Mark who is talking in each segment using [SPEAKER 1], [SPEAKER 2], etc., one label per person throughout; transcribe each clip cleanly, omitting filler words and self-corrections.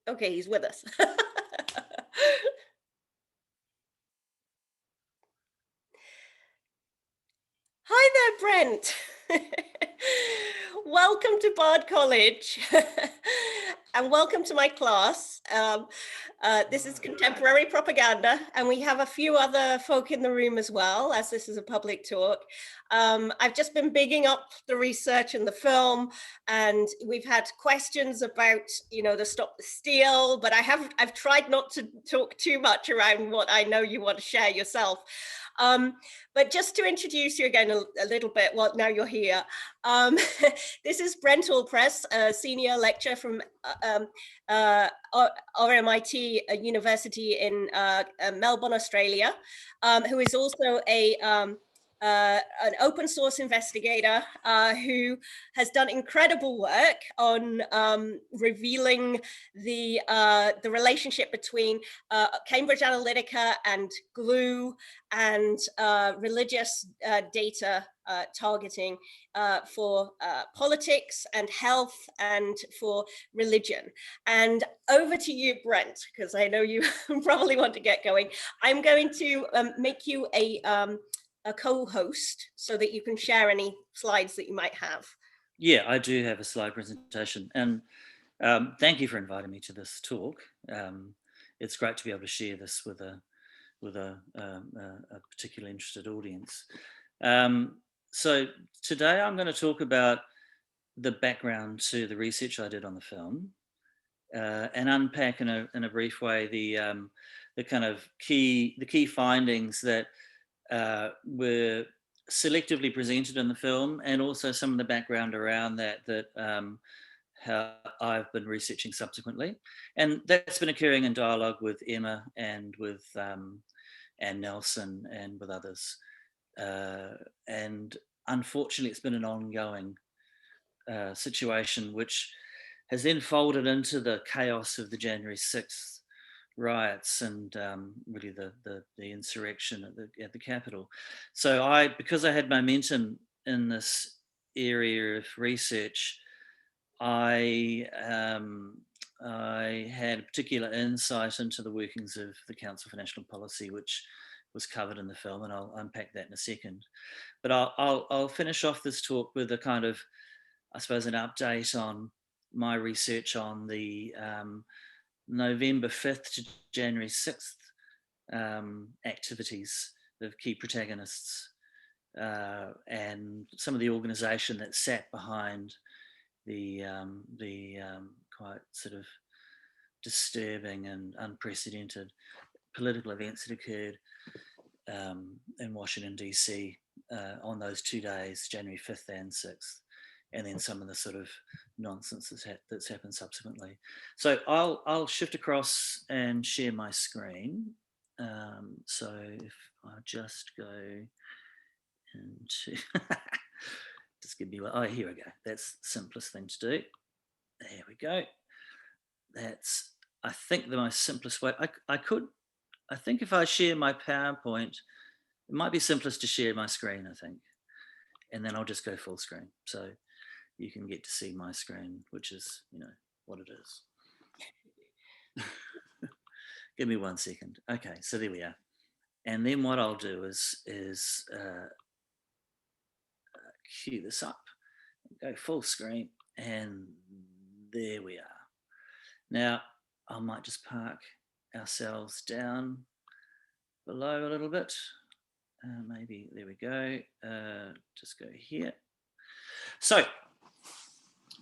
[SPEAKER 1] Okay, he's with us. Hi there, Brent. Welcome to Bard College, and welcome to my class. This is contemporary propaganda, and we have a few other folk in the room as well, as this is a public talk. I've just been bigging up the research and the film, and we've had questions about, the Stop the Steal, but I've tried not to talk too much around what I know you want to share yourself. But just to introduce you again a little bit, well, now you're here. This is Brent Allpress, a senior lecturer from RMIT University in Melbourne, Australia, who is also an open source investigator who has done incredible work on revealing the relationship between Cambridge Analytica and glue and religious data targeting for politics and health and for religion. And over to you, Brent, because I know you probably want to get going. I'm going to make you a co-host so that you can share any slides that you might have.
[SPEAKER 2] Yeah, I do have a slide presentation, and thank you for inviting me to this talk. It's great to be able to share this with a particularly interested audience. So today I'm going to talk about the background to the research I did on the film, and unpack in a brief way the kind of key findings that were selectively presented in the film, and also some of the background around that how I've been researching subsequently. And that's been occurring in dialogue with Emma and with Anne Nelson and with others. And unfortunately, it's been an ongoing situation, which has then folded into the chaos of the January 6th riots and really the insurrection at the Capitol. So because I had momentum in this area of research, I had a particular insight into the workings of the Council for National Policy, which was covered in the film, and I'll unpack that in a second. But I'll finish off this talk with a kind of, I suppose, an update on my research on the November 5th to January 6th activities of key protagonists and some of the organisation that sat behind the quite sort of disturbing and unprecedented political events that occurred in Washington DC on those 2 days, January 5th and 6th, and then some of the sort of nonsense that's happened subsequently. So I'll shift across and share my screen. So if I just go into, just give me, oh, here we go. That's the simplest thing to do. There we go. That's, I think, the most simplest way. I think if I share my PowerPoint, it might be simplest to share my screen, I think. And then I'll just go full screen. So you can get to see my screen, which is, what it is. Give me 1 second. Okay, so there we are. And then what I'll do is cue this up, go full screen, and there we are. Now, I might just park ourselves down below a little bit. Maybe, there we go. Just go here. So,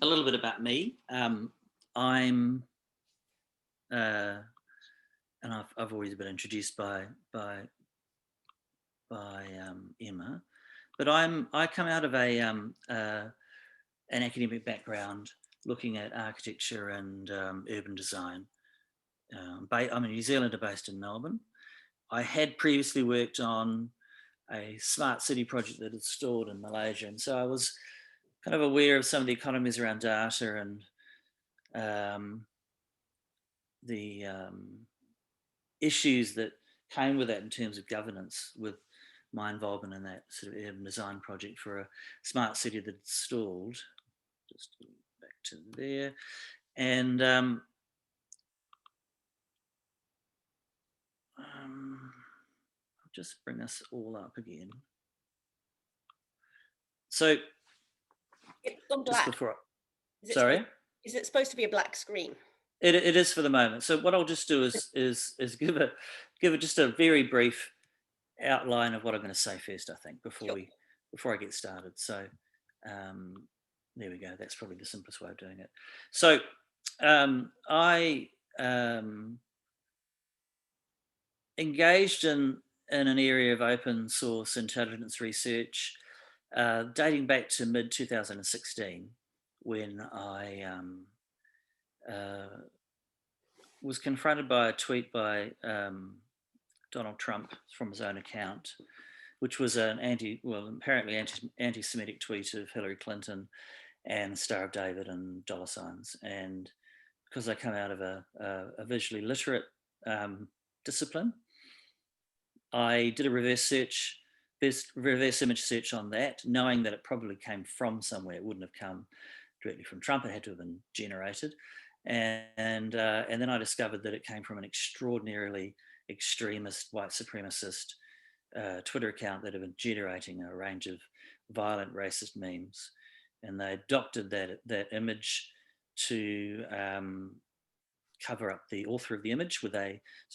[SPEAKER 2] a little bit about me. I'm, and I've always been introduced by Emma, but I come out of an academic background looking at architecture and urban design. I'm a New Zealander based in Melbourne. I had previously worked on a smart city project that had stalled in Malaysia, and so I was kind of aware of some of the economies around data and the issues that came with that in terms of governance, with my involvement in that sort of urban design project for a smart city that stalled. Just back to there. And just bring us all up again. So
[SPEAKER 1] It's gone
[SPEAKER 2] just
[SPEAKER 1] black.
[SPEAKER 2] before,
[SPEAKER 1] Is it
[SPEAKER 2] sorry?
[SPEAKER 1] supposed, is it supposed to be a black screen?
[SPEAKER 2] It is for the moment. So what I'll just do is give it just a very brief outline of what I'm going to say first, I think,
[SPEAKER 1] Sure.
[SPEAKER 2] before I get started. So there we go. That's probably the simplest way of doing it. So I engaged in an area of open source intelligence research dating back to mid 2016, when I was confronted by a tweet by Donald Trump from his own account, which was an apparently anti-Semitic tweet of Hillary Clinton and Star of David and dollar signs. And because I come out of a visually literate discipline, I did a reverse image search on that, knowing that it probably came from somewhere. It wouldn't have come directly from Trump. It had to have been generated. And then I discovered that it came from an extraordinarily extremist, white supremacist Twitter account that had been generating a range of violent racist memes. And they adopted that image to cover up the author of the image so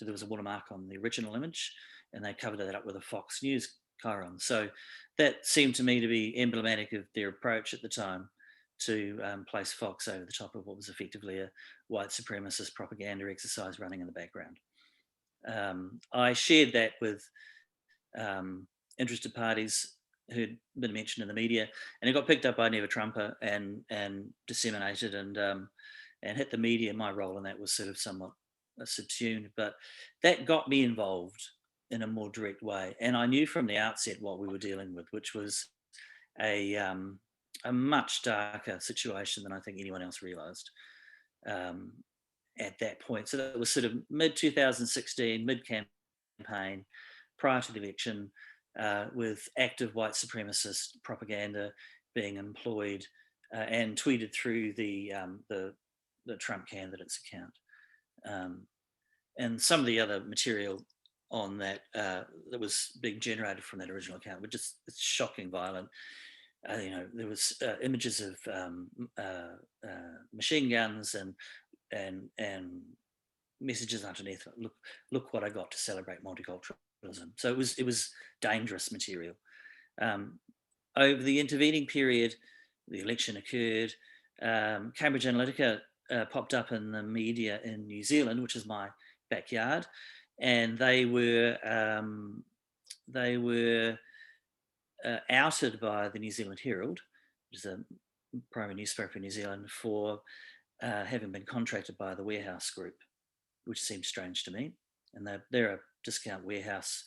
[SPEAKER 2] there was a watermark on the original image, and they covered that up with a Fox News chyron. So that seemed to me to be emblematic of their approach at the time, to place Fox over the top of what was effectively a white supremacist propaganda exercise running in the background. I shared that with interested parties who'd been mentioned in the media, and it got picked up by Never Trumper and disseminated and hit the media. My role in that was sort of somewhat subsumed, but that got me involved in a more direct way. And I knew from the outset what we were dealing with, which was a much darker situation than I think anyone else realised at that point. So that was sort of mid 2016, mid campaign, prior to the election, with active white supremacist propaganda being employed and tweeted through the Trump candidate's account. And some of the other material on that that was being generated from that original account were just shocking violent. There was images of machine guns and messages underneath. Look what I got to celebrate multiculturalism. So it was dangerous material. Over the intervening period, the election occurred. Cambridge Analytica popped up in the media in New Zealand, which is my backyard, and they were outed by the New Zealand Herald, which is a primary newspaper in New Zealand, for having been contracted by the Warehouse Group, which seemed strange to me. And they're a discount warehouse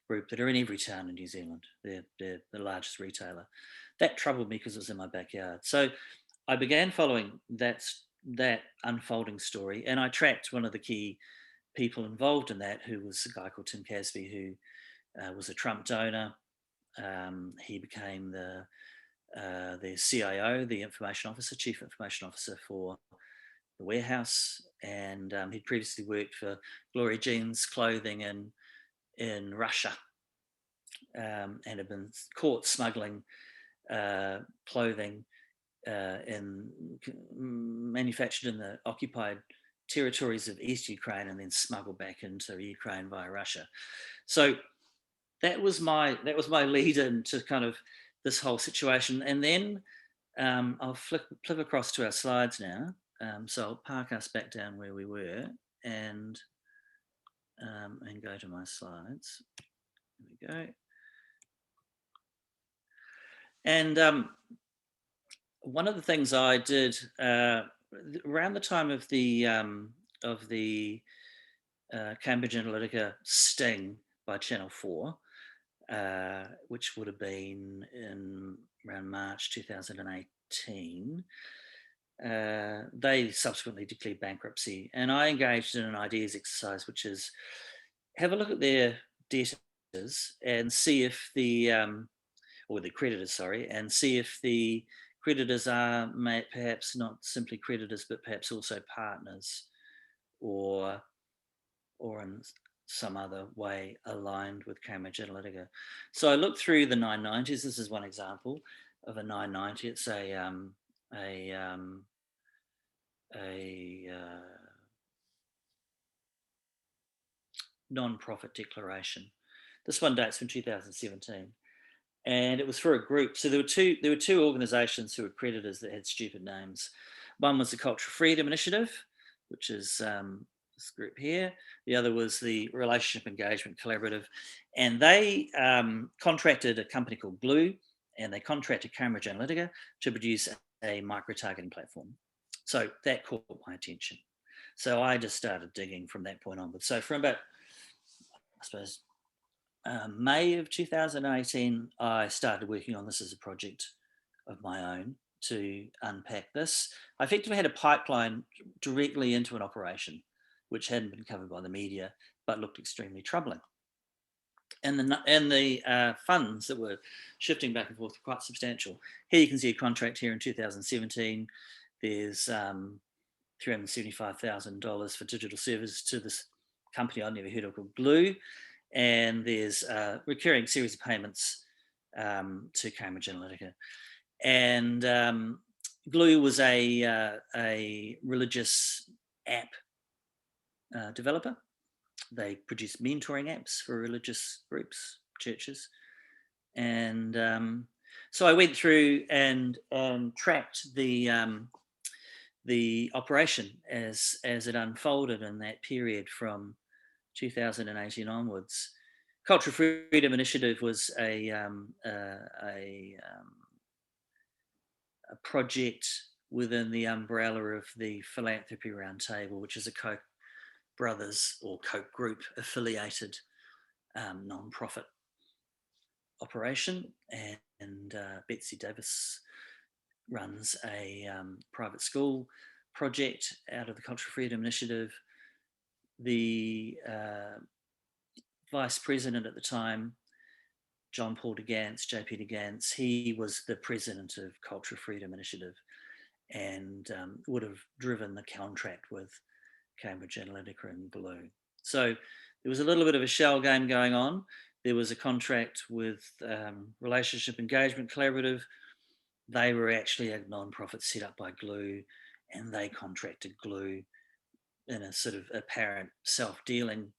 [SPEAKER 2] group that are in every town in New Zealand. They're the largest retailer. That troubled me because it was in my backyard. So I began following that unfolding story, and I tracked one of the key people involved in that, who was a guy called Tim Casby, who was a Trump donor. He became the CIO, the chief information officer for the warehouse, and he'd previously worked for Gloria Jean's clothing in Russia, and had been caught smuggling clothing manufactured in the occupied territories of East Ukraine and then smuggled back into Ukraine via Russia. So that was my lead into kind of this whole situation. And then I'll flip across to our slides now. So I'll park us back down where we were and go to my slides. There we go. And one of the things I did around the time of the Cambridge Analytica sting by Channel 4, which would have been in around March 2018, they subsequently declared bankruptcy, and I engaged in an ideas exercise, which is have a look at their debtors and see if or the creditors, sorry, and see if the creditors are perhaps not simply creditors, but perhaps also partners, or in some other way aligned with Cambridge Analytica. So I looked through the 990s. This is one example of a 990. It's a non-profit declaration. This one dates from 2017, and it was for a group. So there were two organisations who were creditors that had stupid names. One was the Cultural Freedom Initiative, which is this group here. The other was the Relationship Engagement Collaborative, and they contracted a company called Glue, and they contracted Cambridge Analytica to produce a micro-targeting platform. So that caught my attention. So I just started digging from that point onwards. So from about, I suppose, May of 2018, I started working on this as a project of my own to unpack this. I effectively had a pipeline directly into an operation, which hadn't been covered by the media, but looked extremely troubling. And the funds that were shifting back and forth were quite substantial. Here you can see a contract here in 2017. There's $375,000 for digital services to this company I'd never heard of called Glue. And there's a recurring series of payments to Cambridge Analytica. And Glue was a religious app developer. They produce mentoring apps for religious groups, churches. And so I went through and tracked the operation as it unfolded in that period from 2018 onwards. Cultural Freedom Initiative was a project within the umbrella of the Philanthropy Roundtable, which is a Koch brothers or Koch group affiliated non-profit operation. And Betsy Davis runs a private school project out of the Cultural Freedom Initiative. The vice president at the time, John Paul de Gance, JP de Gance, he was the president of Cultural Freedom Initiative and would have driven the contract with Cambridge Analytica and Glue. So there was a little bit of a shell game going on. There was a contract with Relationship Engagement Collaborative. They were actually a non-profit set up by Glue, and they contracted Glue in a sort of apparent self-dealing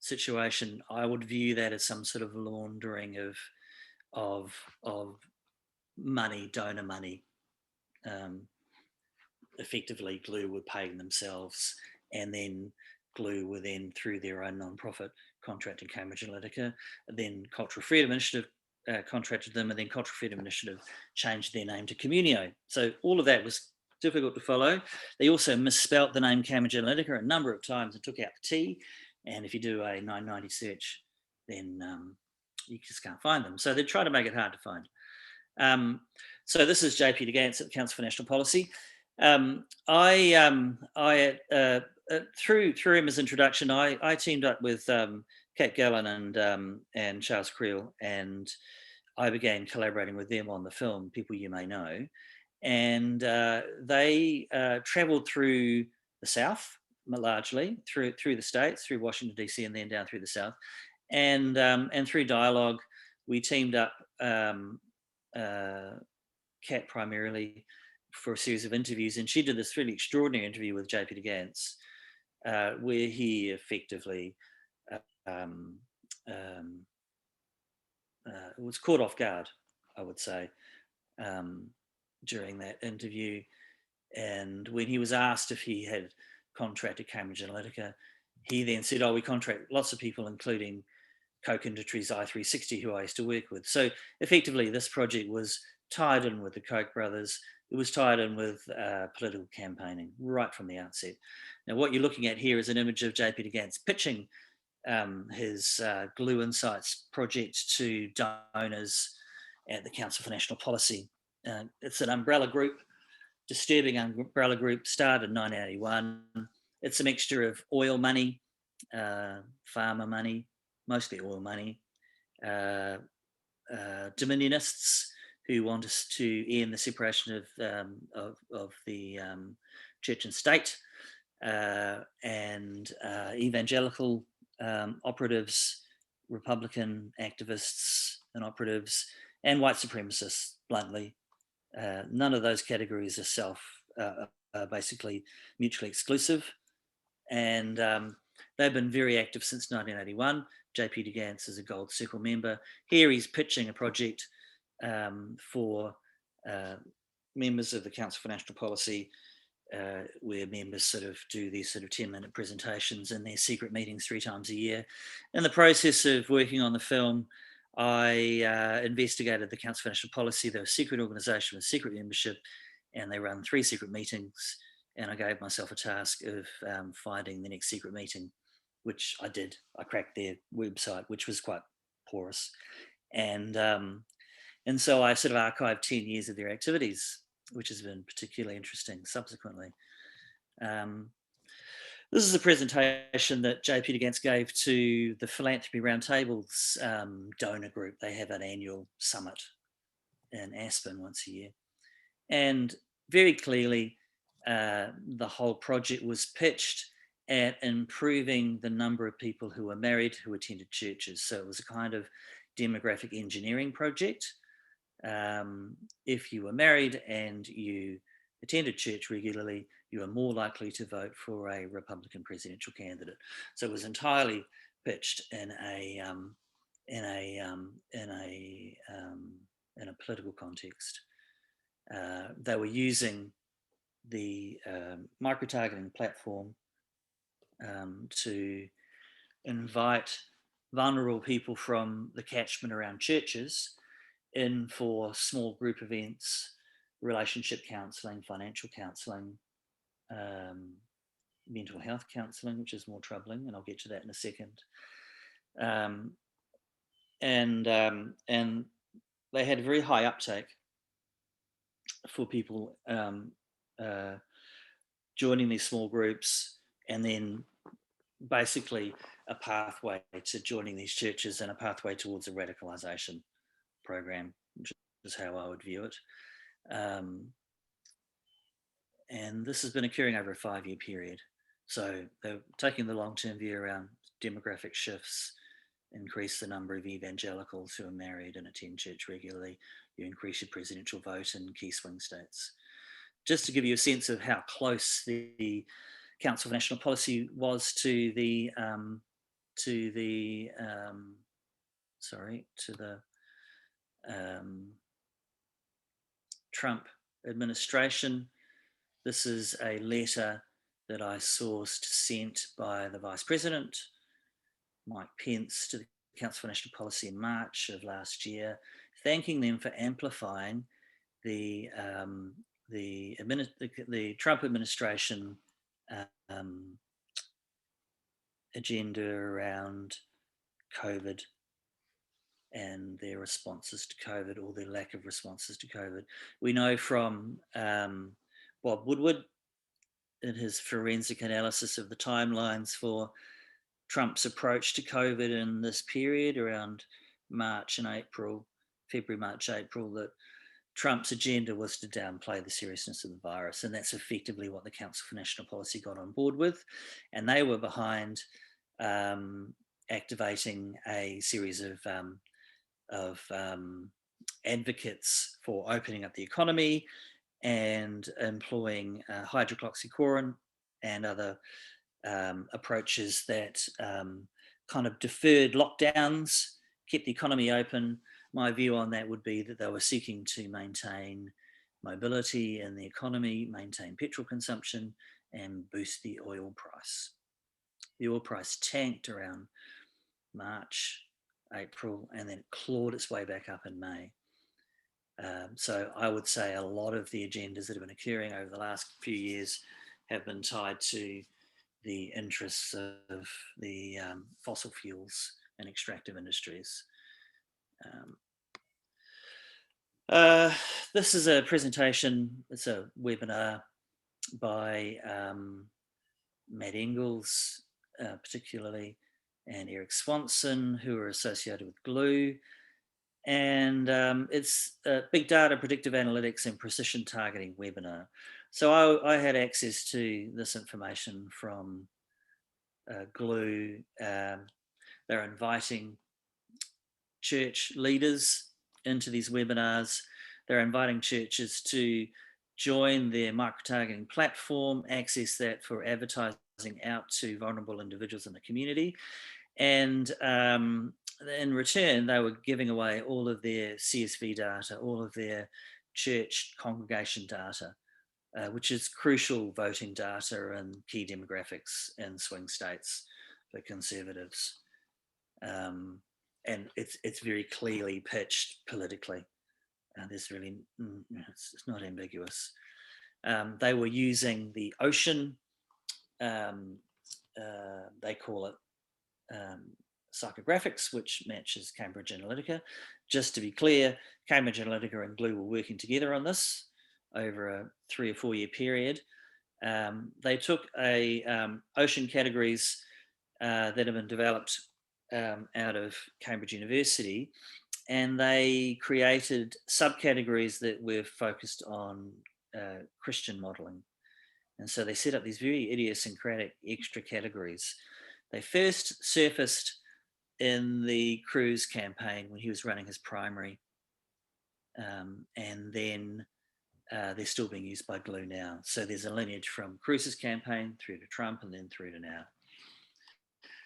[SPEAKER 2] situation. I would view that as some sort of laundering of money, donor money. Effectively, Glue were paying themselves, and then Glue were then through their own non-profit contracting Cambridge Analytica. Then Cultural Freedom Initiative contracted them, and then Cultural Freedom Initiative changed their name to Communio. So all of that was difficult to follow. They also misspelt the name Cambridge Analytica a number of times and took out the T. And if you do a 990 search, then you just can't find them. So they try to make it hard to find. So this is JP de Gance at the Council for National Policy. Through Emma's introduction, I teamed up with Kat Gallen and Charles Creel, and I began collaborating with them on the film, People You May Know. And they travelled through the South, largely through the States, through Washington DC, and then down through the South. And through dialogue, we teamed up, Kat primarily, for a series of interviews, and she did this really extraordinary interview with JP de Gance, where he effectively was caught off guard, I would say, during that interview. And when he was asked if he had contracted Cambridge Analytica, he then said, "Oh, we contract lots of people, including Koch Industries i360, who I used to work with." So effectively, this project was tied in with the Koch brothers. It was tied in with political campaigning right from the outset. Now, what you're looking at here is an image of JP de Gance pitching his Glue Insights project to donors at the Council for National Policy. It's an umbrella group, disturbing umbrella group, started in 1981. It's a mixture of oil money, farmer money, mostly oil money, dominionists who want us to end the separation of the church and state, and evangelical operatives, Republican activists and operatives, and white supremacists, bluntly. None of those categories are basically mutually exclusive. And they've been very active since 1981. JP de Gance is a Gold Circle member. Here he's pitching a project for members of the Council for National Policy, where members sort of do these sort of 10-minute presentations in their secret meetings 3 times a year. In the process of working on the film, I investigated the Council for National Policy. They're a secret organisation with secret membership, and they run 3 secret meetings. And I gave myself a task of finding the next secret meeting, which I did. I cracked their website, which was quite porous. And so I sort of archived 10 years of their activities, which has been particularly interesting subsequently. This is a presentation that JP de Gance gave to the Philanthropy Roundtable's donor group. They have an annual summit in Aspen once a year. And very clearly, the whole project was pitched at improving the number of people who were married who attended churches. So it was a kind of demographic engineering project. If you were married and you attended church regularly, you are more likely to vote for a Republican presidential candidate. So it was entirely pitched in a political context. They were using the micro-targeting platform to invite vulnerable people from the catchment around churches in for small group events, relationship counselling, financial counselling, mental health counselling, which is more troubling, and I'll get to that in a second. And they had a very high uptake for people joining these small groups, and then basically a pathway to joining these churches and a pathway towards a radicalisation program, which is how I would view it. And this has been occurring over a 5-year period. So they're taking the long-term view around demographic shifts, increase the number of evangelicals who are married and attend church regularly, you increase your presidential vote in key swing states. Just to give you a sense of how close the Council for National Policy was to the Trump administration. This is a letter that I sourced sent by the Vice President, Mike Pence, to the Council for National Policy in March of last year, thanking them for amplifying the Trump administration agenda around COVID and their responses to COVID, or their lack of responses to COVID. We know from Bob Woodward in his forensic analysis of the timelines for Trump's approach to COVID in this period around March and April, February, March, April, that Trump's agenda was to downplay the seriousness of the virus. And that's effectively what the Council for National Policy got on board with. And they were behind activating a series of advocates for opening up the economy and employing hydroxychloroquine and other approaches that kind of deferred lockdowns, kept the economy open. My view on that would be that they were seeking to maintain mobility in the economy, maintain petrol consumption, and boost the oil price. The oil price tanked around March, April, and then it clawed its way back up in May. So I would say a lot of the agendas that have been occurring over the last few years have been tied to the interests of the fossil fuels and extractive industries. This is a presentation, it's a webinar by Matt Engels, particularly, and Eric Swanson, who are associated with Glue. And it's a big data, predictive analytics, and precision targeting webinar. So I had access to this information from Glue. They're inviting church leaders into these webinars. They're inviting churches to join their micro-targeting platform, access that for advertising out to vulnerable individuals in the community. And in return, they were giving away all of their CSV data, all of their church congregation data, which is crucial voting data and key demographics in swing states for conservatives. And it's very clearly pitched politically. There's really, it's not ambiguous. They were using the ocean, they call it psychographics, which matches Cambridge Analytica. Just to be clear, Cambridge Analytica and Glue were working together on this over a 3 or 4 year period. They took ocean categories that have been developed out of Cambridge University, and they created subcategories that were focused on Christian modelling. And so they set up these very idiosyncratic extra categories. They first surfaced in the Cruz campaign when he was running his primary, and then they're still being used by Glue now. So there's a lineage from Cruz's campaign through to Trump and then through to now.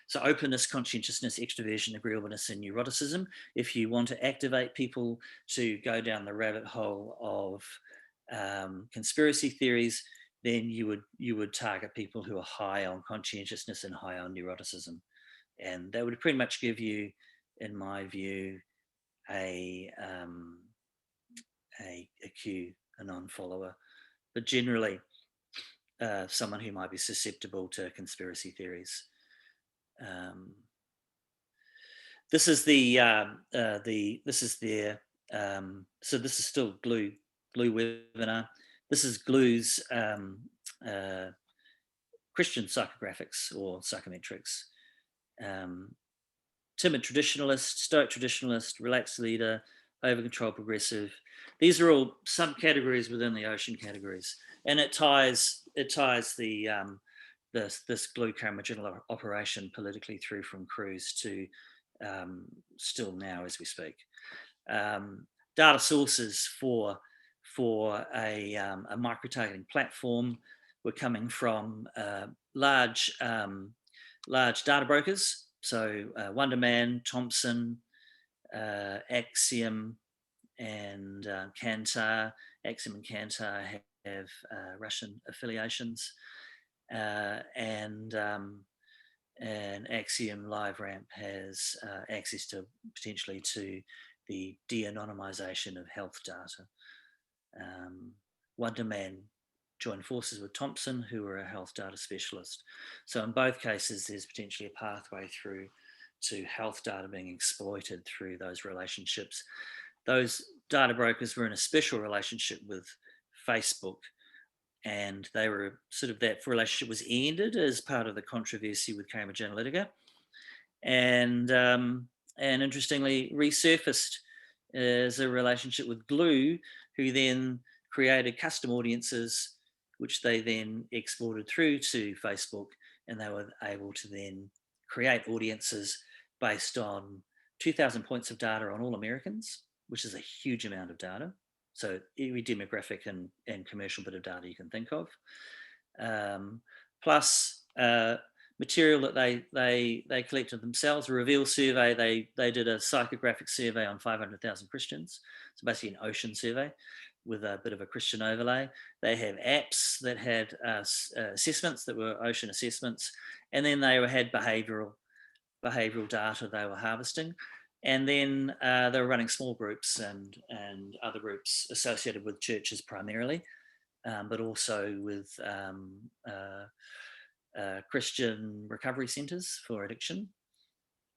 [SPEAKER 2] So openness, conscientiousness, extroversion, agreeableness, and neuroticism. If you want to activate people to go down the rabbit hole of conspiracy theories, then you would target people who are high on conscientiousness and high on neuroticism. And that would pretty much give you, in my view, a Q, a non-follower, but generally someone who might be susceptible to conspiracy theories. This is this is their so this is still Glue webinar. This is Glue's Christian psychographics or psychometrics. Timid traditionalist, stoic traditionalist, relaxed leader, over-control progressive. These are all subcategories within the ocean categories, and it ties the this Glue Cambridge operation politically through from Cruz to still now as we speak. Data sources for a micro-targeting platform were coming from large data brokers. So Wonderman, Thompson, Axiom, and Kantar. Axiom and Kantar have Russian affiliations, and Axiom LiveRamp has access to potentially to the de-anonymization of health data. Wonderman joined forces with Thompson, who are a health data specialist. So in both cases, there's potentially a pathway through to health data being exploited through those relationships. Those data brokers were in a special relationship with Facebook, and they were sort of, that relationship was ended as part of the controversy with Cambridge Analytica, and interestingly resurfaced as a relationship with Glue, who then created custom audiences, which they then exported through to Facebook, and they were able to then create audiences based on 2,000 points of data on all Americans, which is a huge amount of data. So every demographic and commercial bit of data you can think of, plus material that they collected themselves. A Reveal survey, they did a psychographic survey on 500,000 Christians. So basically an ocean survey with a bit of a Christian overlay. They have apps that had assessments that were ocean assessments, and then they had behavioural data they were harvesting. And then they were running small groups and other groups associated with churches primarily, but also with Christian recovery centres for addiction.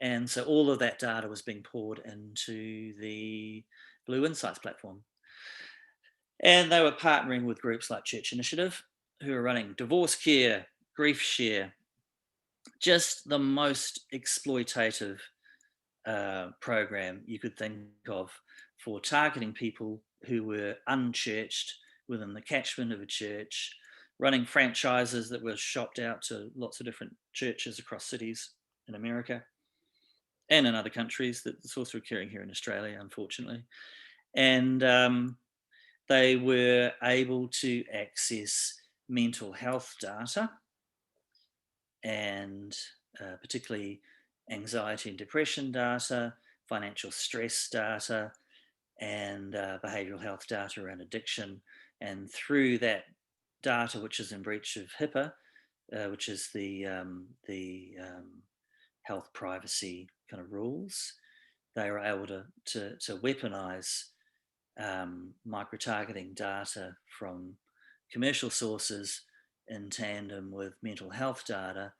[SPEAKER 2] And so all of that data was being poured into the Blue Insights platform. And they were partnering with groups like Church Initiative, who are running divorce care, grief share, just the most exploitative program you could think of for targeting people who were unchurched within the catchment of a church, running franchises that were shopped out to lots of different churches across cities in America and in other countries. That's also occurring here in Australia, unfortunately. And they were able to access mental health data and particularly anxiety and depression data, financial stress data, and behavioural health data around addiction. And through that data, which is in breach of HIPAA, which is the health privacy kind of rules, they were able to weaponize micro-targeting data from commercial sources in tandem with mental health data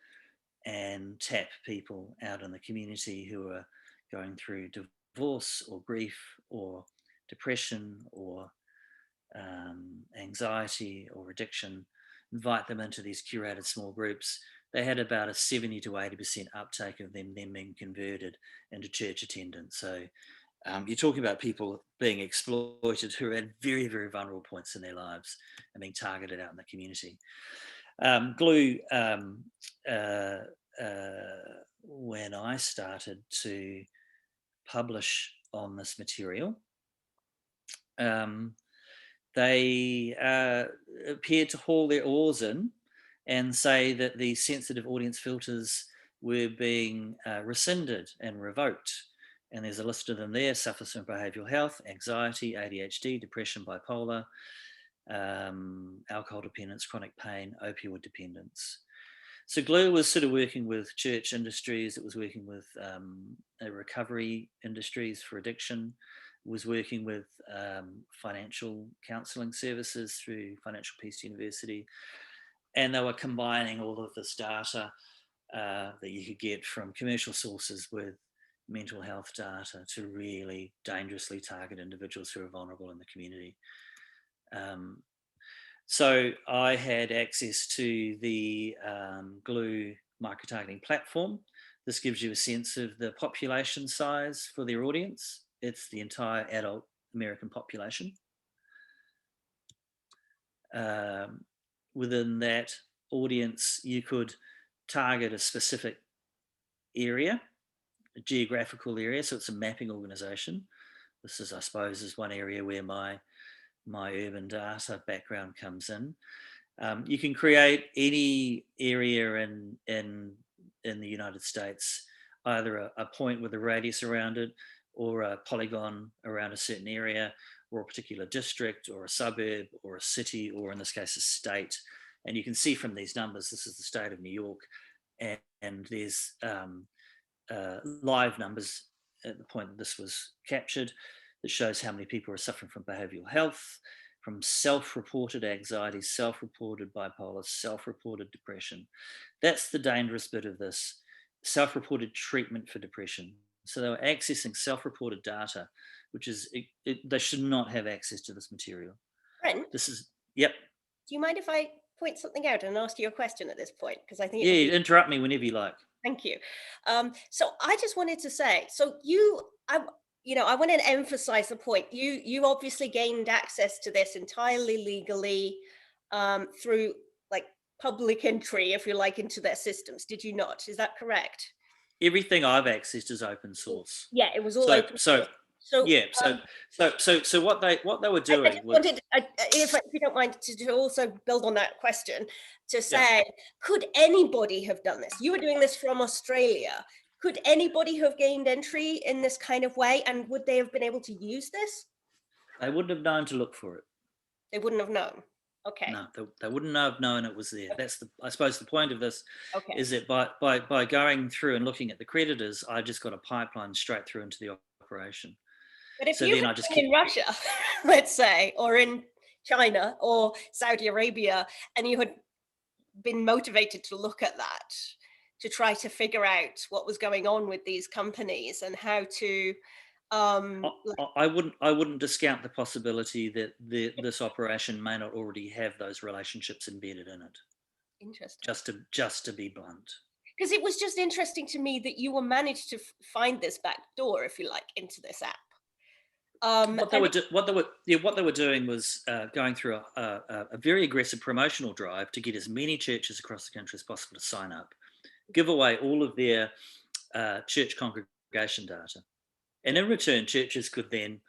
[SPEAKER 2] and tap people out in the community who are going through divorce or grief or depression or anxiety or addiction, invite them into these curated small groups. They had about a 70 to 80% uptake of them then being converted into church attendance. So you're talking about people being exploited who are at very, very vulnerable points in their lives and being targeted out in the community. Glue, when I started to publish on this material, they appeared to haul their oars in and say that the sensitive audience filters were being rescinded and revoked. And there's a list of them there: suffers from behavioural health, anxiety, ADHD, depression, bipolar, alcohol dependence, chronic pain, opioid dependence. So Glue was sort of working with church industries. It was working with recovery industries for addiction. It was working with financial counselling services through Financial Peace University. And they were combining all of this data that you could get from commercial sources with mental health data to really dangerously target individuals who are vulnerable in the community. So I had access to the Glue micro-targeting platform. This gives you a sense of the population size for their audience. It's the entire adult American population. Within that audience, you could target a specific area, a geographical area. So it's a mapping organization. This is, I suppose, is one area where my urban data background comes in. You can create any area in the United States, either a point with a radius around it, or a polygon around a certain area, or a particular district, or a suburb, or a city, or in this case, a state. And you can see from these numbers, this is the state of New York, and there's live numbers at the point that this was captured that shows how many people are suffering from behavioural health, from self-reported anxiety, self-reported bipolar, self-reported depression. That's the dangerous bit of this: self-reported treatment for depression. So they were accessing self-reported data, which is, they should not have access to this material.
[SPEAKER 1] Brent,
[SPEAKER 2] This is, yep.
[SPEAKER 1] do you mind if I point something out and ask you a question at this point? Because I think
[SPEAKER 2] Yeah, interrupt me whenever you like.
[SPEAKER 1] Thank you. So I just wanted to say, so I want to emphasize the point. You obviously gained access to this entirely legally through like public entry, if you like, into their systems. Did you not? Is that correct?
[SPEAKER 2] Everything I've accessed is open source.
[SPEAKER 1] Yeah, it was all
[SPEAKER 2] So,
[SPEAKER 1] open
[SPEAKER 2] so
[SPEAKER 1] source. So
[SPEAKER 2] yeah, so what they were
[SPEAKER 1] I
[SPEAKER 2] doing
[SPEAKER 1] just
[SPEAKER 2] was,
[SPEAKER 1] wanted, if you don't mind, to also build on that question, to
[SPEAKER 2] yeah,
[SPEAKER 1] say, could anybody have done this? You were doing this from Australia. Could anybody have gained entry in this kind of way? And would they have been able to use this?
[SPEAKER 2] they wouldn't have known to look for it.
[SPEAKER 1] They wouldn't have known. Okay.
[SPEAKER 2] No, they wouldn't have known it was there. That's I suppose the point of this
[SPEAKER 1] Okay.
[SPEAKER 2] is that by going through and looking at the creditors, I just got a pipeline straight through into the operation.
[SPEAKER 1] But if
[SPEAKER 2] So
[SPEAKER 1] you
[SPEAKER 2] then
[SPEAKER 1] had
[SPEAKER 2] I just
[SPEAKER 1] been in Russia, let's say, or in China or Saudi Arabia, and you had been motivated to look at that, to try to figure out what was going on with these companies and how to
[SPEAKER 2] I wouldn't discount the possibility that this operation may not already have those relationships embedded in it.
[SPEAKER 1] interesting,
[SPEAKER 2] Just to be blunt.
[SPEAKER 1] because it was just interesting to me that you were managed to find this back door, if you like, into this app.
[SPEAKER 2] What they
[SPEAKER 1] And
[SPEAKER 2] were what they were doing was going through a very aggressive promotional drive to get as many churches across the country as possible to sign up, give away all of their church congregation data, and in return, churches could then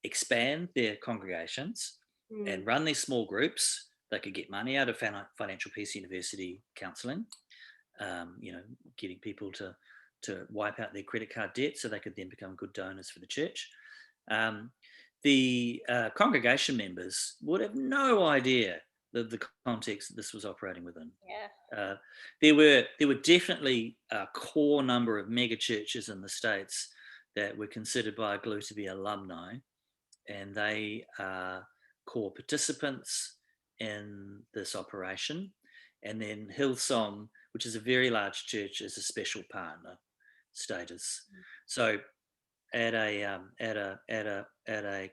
[SPEAKER 2] expand their congregations
[SPEAKER 1] mm,
[SPEAKER 2] and run these small groups. They could get money out of Financial Peace University counselling, getting people to wipe out their credit card debt so they could then become good donors for the church. Um, the congregation members would have no idea the context that this was operating within.
[SPEAKER 1] yeah.
[SPEAKER 2] There were definitely a core number of mega churches in the States that were considered by a glue to be alumni, and they are core participants in this operation. And then Hillsong, which is a very large church, is a special partner status. So at a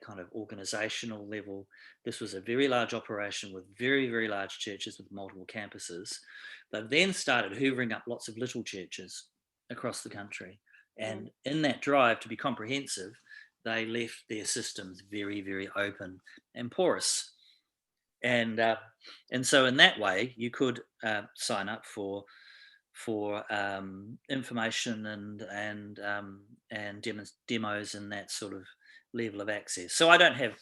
[SPEAKER 2] kind of organizational level, this was a very large operation with very, very large churches with multiple campuses. They've then started hoovering up lots of little churches across the country.
[SPEAKER 1] Mm.
[SPEAKER 2] And in that drive to be comprehensive, they left their systems very, very open and porous. And so in that way, you could sign up for information and demos and that sort of level of access. So I don't have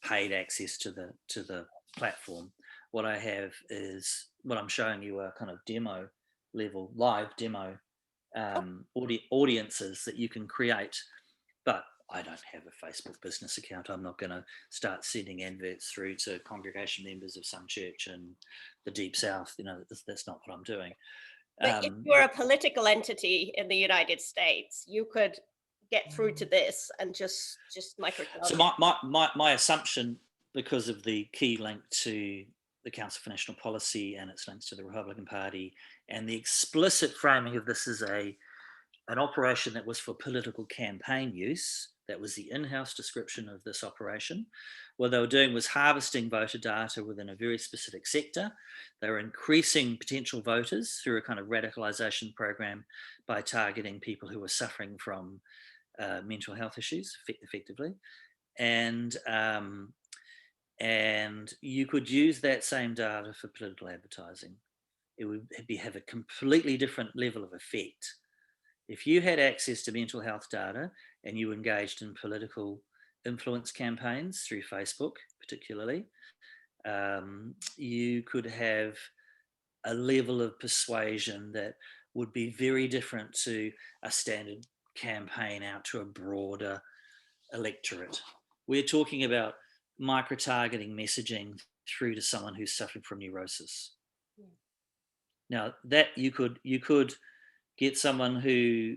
[SPEAKER 2] paid access to the platform. What I have is what I'm showing you are kind of demo level, live demo audiences that you can create. But I don't have a Facebook business account. I'm not going to start sending adverts through to congregation members of some church in the deep south. That's not what I'm doing.
[SPEAKER 1] But if you're a political entity in the United States, you could get through to this and just
[SPEAKER 2] So
[SPEAKER 1] microtarget.
[SPEAKER 2] my assumption, because of the key link to the Council for National Policy and its links to the Republican Party, and the explicit framing of this as an operation that was for political campaign use, that was the in-house description of this operation. What they were doing was harvesting voter data within a very specific sector. They were increasing potential voters through a kind of radicalization program by targeting people who were suffering from mental health issues, effectively. And you could use that same data for political advertising. It would have a completely different level of effect. If you had access to mental health data and you engaged in political influence campaigns through Facebook, particularly, you could have a level of persuasion that would be very different to a standard campaign out to a broader electorate. We're talking about micro-targeting messaging through to someone who's suffering from neurosis.
[SPEAKER 1] Yeah.
[SPEAKER 2] Now that you could get someone who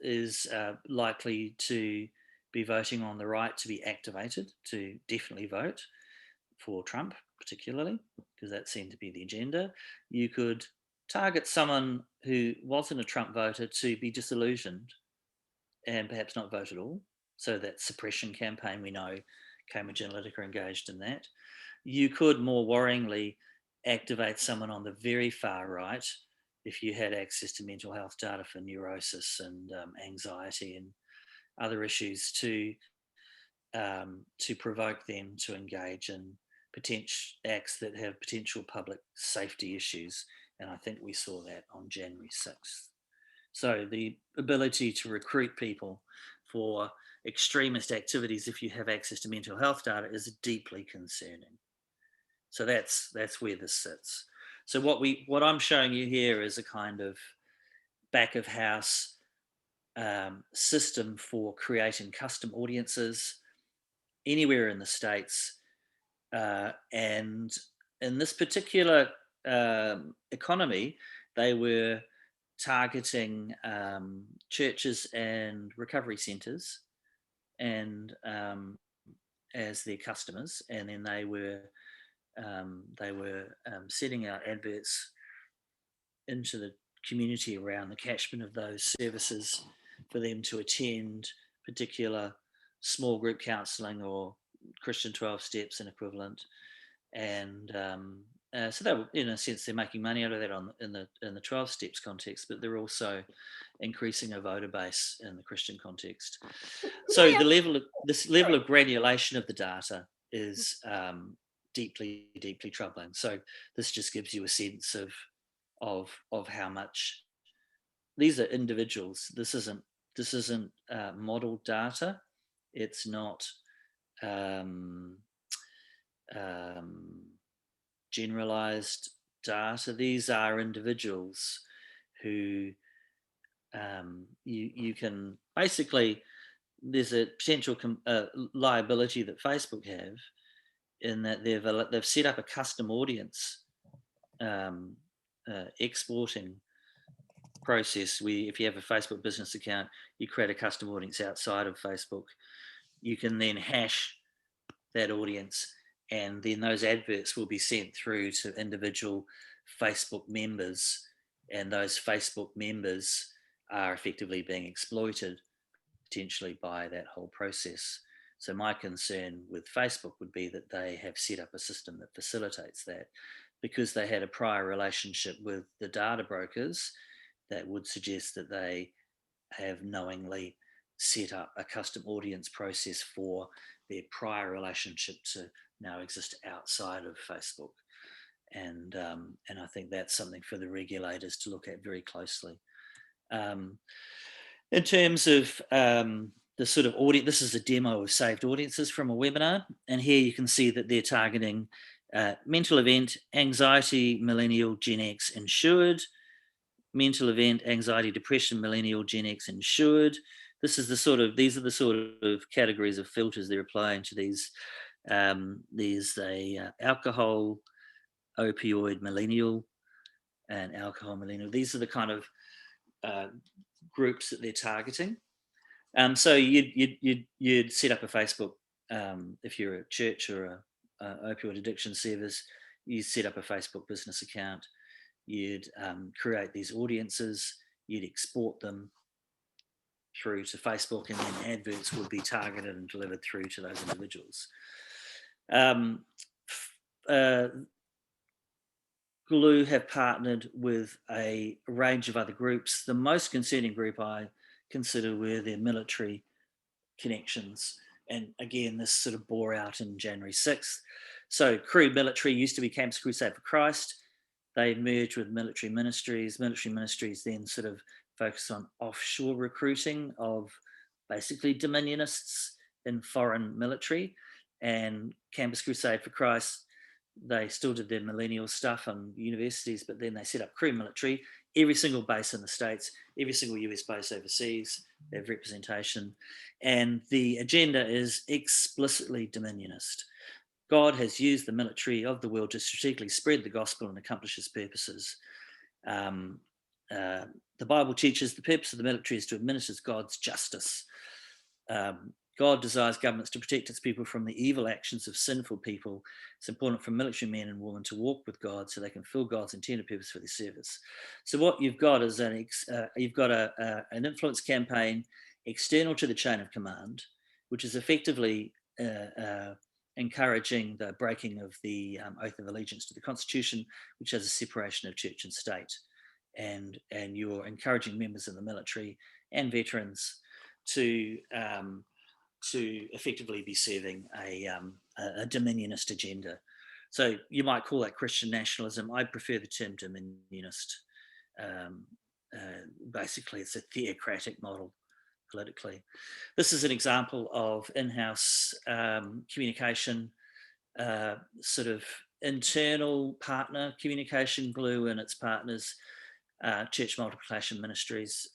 [SPEAKER 2] is likely to be voting on the right to be activated to definitely vote for Trump, particularly, because that seemed to be the agenda. You could target someone who wasn't a Trump voter to be disillusioned and perhaps not vote at all. So that suppression campaign, we know Cambridge Analytica engaged in that. You could more worryingly activate someone on the very far right if you had access to mental health data for neurosis and anxiety and other issues to provoke them to engage in potential acts that have potential public safety issues. And I think we saw that on January 6th. So the ability to recruit people for extremist activities if you have access to mental health data is deeply concerning. So that's where this sits. So what I'm showing you here is a kind of back of house system for creating custom audiences anywhere in the States. And in this particular economy, they were targeting churches and recovery centres and as their customers, and then they were sending out adverts into the community around the catchment of those services for them to attend particular small group counselling or Christian 12 steps and equivalent, and so they were, in a sense, they're making money out of that in the 12 steps context, but they're also increasing a voter base in the Christian context. So this level of granulation of the data is deeply, deeply troubling. So this just gives you a sense of how much these are individuals. This isn't modeled data. It's not generalized data. These are individuals who you can basically, there's a potential liability that Facebook have in that they've set up a custom audience exporting process where if you have a Facebook business account, you create a custom audience outside of Facebook. You can then hash that audience, and then those adverts will be sent through to individual Facebook members, and those Facebook members are effectively being exploited potentially by that whole process. So my concern with Facebook would be that they have set up a system that facilitates that, because they had a prior relationship with the data brokers that would suggest that they have knowingly set up a custom audience process for their prior relationship to now exist outside of Facebook. And I think that's something for the regulators to look at very closely. In terms of the sort of audience, this is a demo of saved audiences from a webinar. And here you can see that they're targeting mental event, anxiety, millennial, Gen X insured, mental event, anxiety, depression, millennial, Gen X insured. These are the sort of categories of filters they're applying to these. There's a alcohol, opioid, millennial, and alcohol millennial. These are the kind of groups that they're targeting. So you'd set up a Facebook, if you're a church or a opioid addiction service, you set up a Facebook business account. You'd create these audiences, you'd export them through to Facebook, and then adverts would be targeted and delivered through to those individuals. Glue have partnered with a range of other groups. The most concerning group I consider were their military connections. And again, this sort of bore out in January 6th. So Crew Military used to be Campus Crusade for Christ. They merged with military ministries. Military ministries then sort of focus on offshore recruiting of basically dominionists in foreign military. And Campus Crusade for Christ, they still did their millennial stuff on universities, but then they set up Crew Military, every single base in the States, every single US base overseas, they have representation. And the agenda is explicitly dominionist. God has used the military of the world to strategically spread the gospel and accomplish his purposes. The Bible teaches the purpose of the military is to administer God's justice. God desires governments to protect its people from the evil actions of sinful people. It's important for military men and women to walk with God so they can fulfill God's intended purpose for their service. So what you've got is an influence campaign external to the chain of command, which is effectively encouraging the breaking of the oath of allegiance to the Constitution, which has a separation of church and state. And you're encouraging members of the military and veterans to effectively be serving a dominionist agenda. So you might call that Christian nationalism. I prefer the term dominionist. Basically, it's a theocratic model politically. This is an example of in-house communication, sort of internal partner communication. Glue and its partners, Church Multiplication Ministries,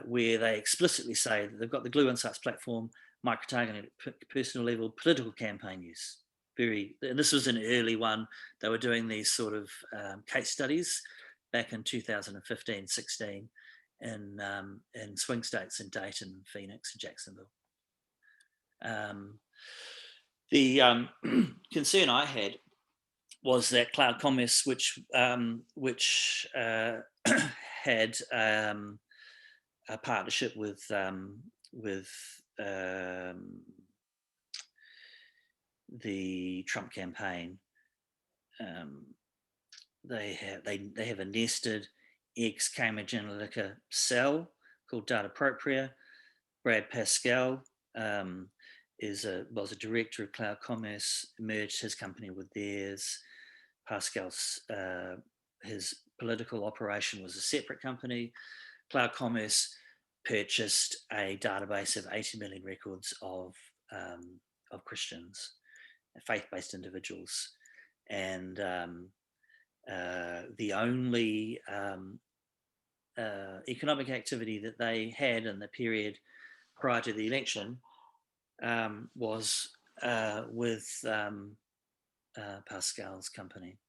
[SPEAKER 2] where they explicitly say that they've got the Glue Insights platform, micro-targeting at personal level, political campaign use. This was an early one. They were doing these sort of case studies back in 2015-16 in swing states in Dayton, Phoenix, and Jacksonville. The concern I had was that cloud commerce, which had a partnership with the Trump campaign, they have a nested ex-Cambridge Analytica cell called Data Propria. Brad Pascal was a director of cloud commerce, merged his company with theirs. Pascal's his political operation was a separate company. Cloud commerce purchased a database of 80 million records of Christians, faith-based individuals, and the only economic activity that they had in the period prior to the election was with Pascal's company.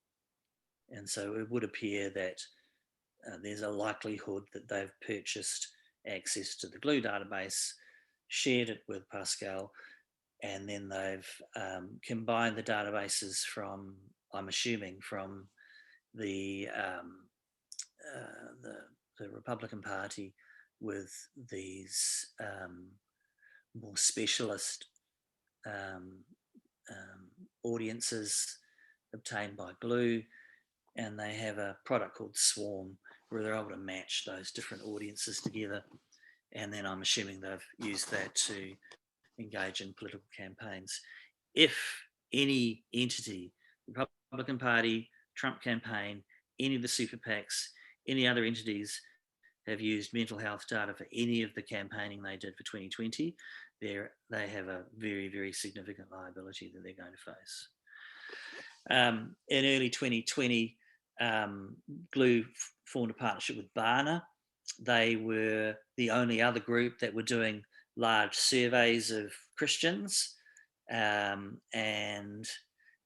[SPEAKER 2] And so it would appear that there's a likelihood that they've purchased access to the Glue database, shared it with Pascal, and then they've combined the databases from, I'm assuming, from the Republican Party with these more specialist audiences obtained by Glue, and they have a product called Swarm where they're able to match those different audiences together, and then I'm assuming they've used that to engage in political campaigns. If any entity, the Republican Party, Trump campaign, any of the super PACs, any other entities have used mental health data for any of the campaigning they did for 2020, they have a very, very significant liability that they're going to face. In early 2020, Glue formed a partnership with Barna. They were the only other group that were doing large surveys of Christians, and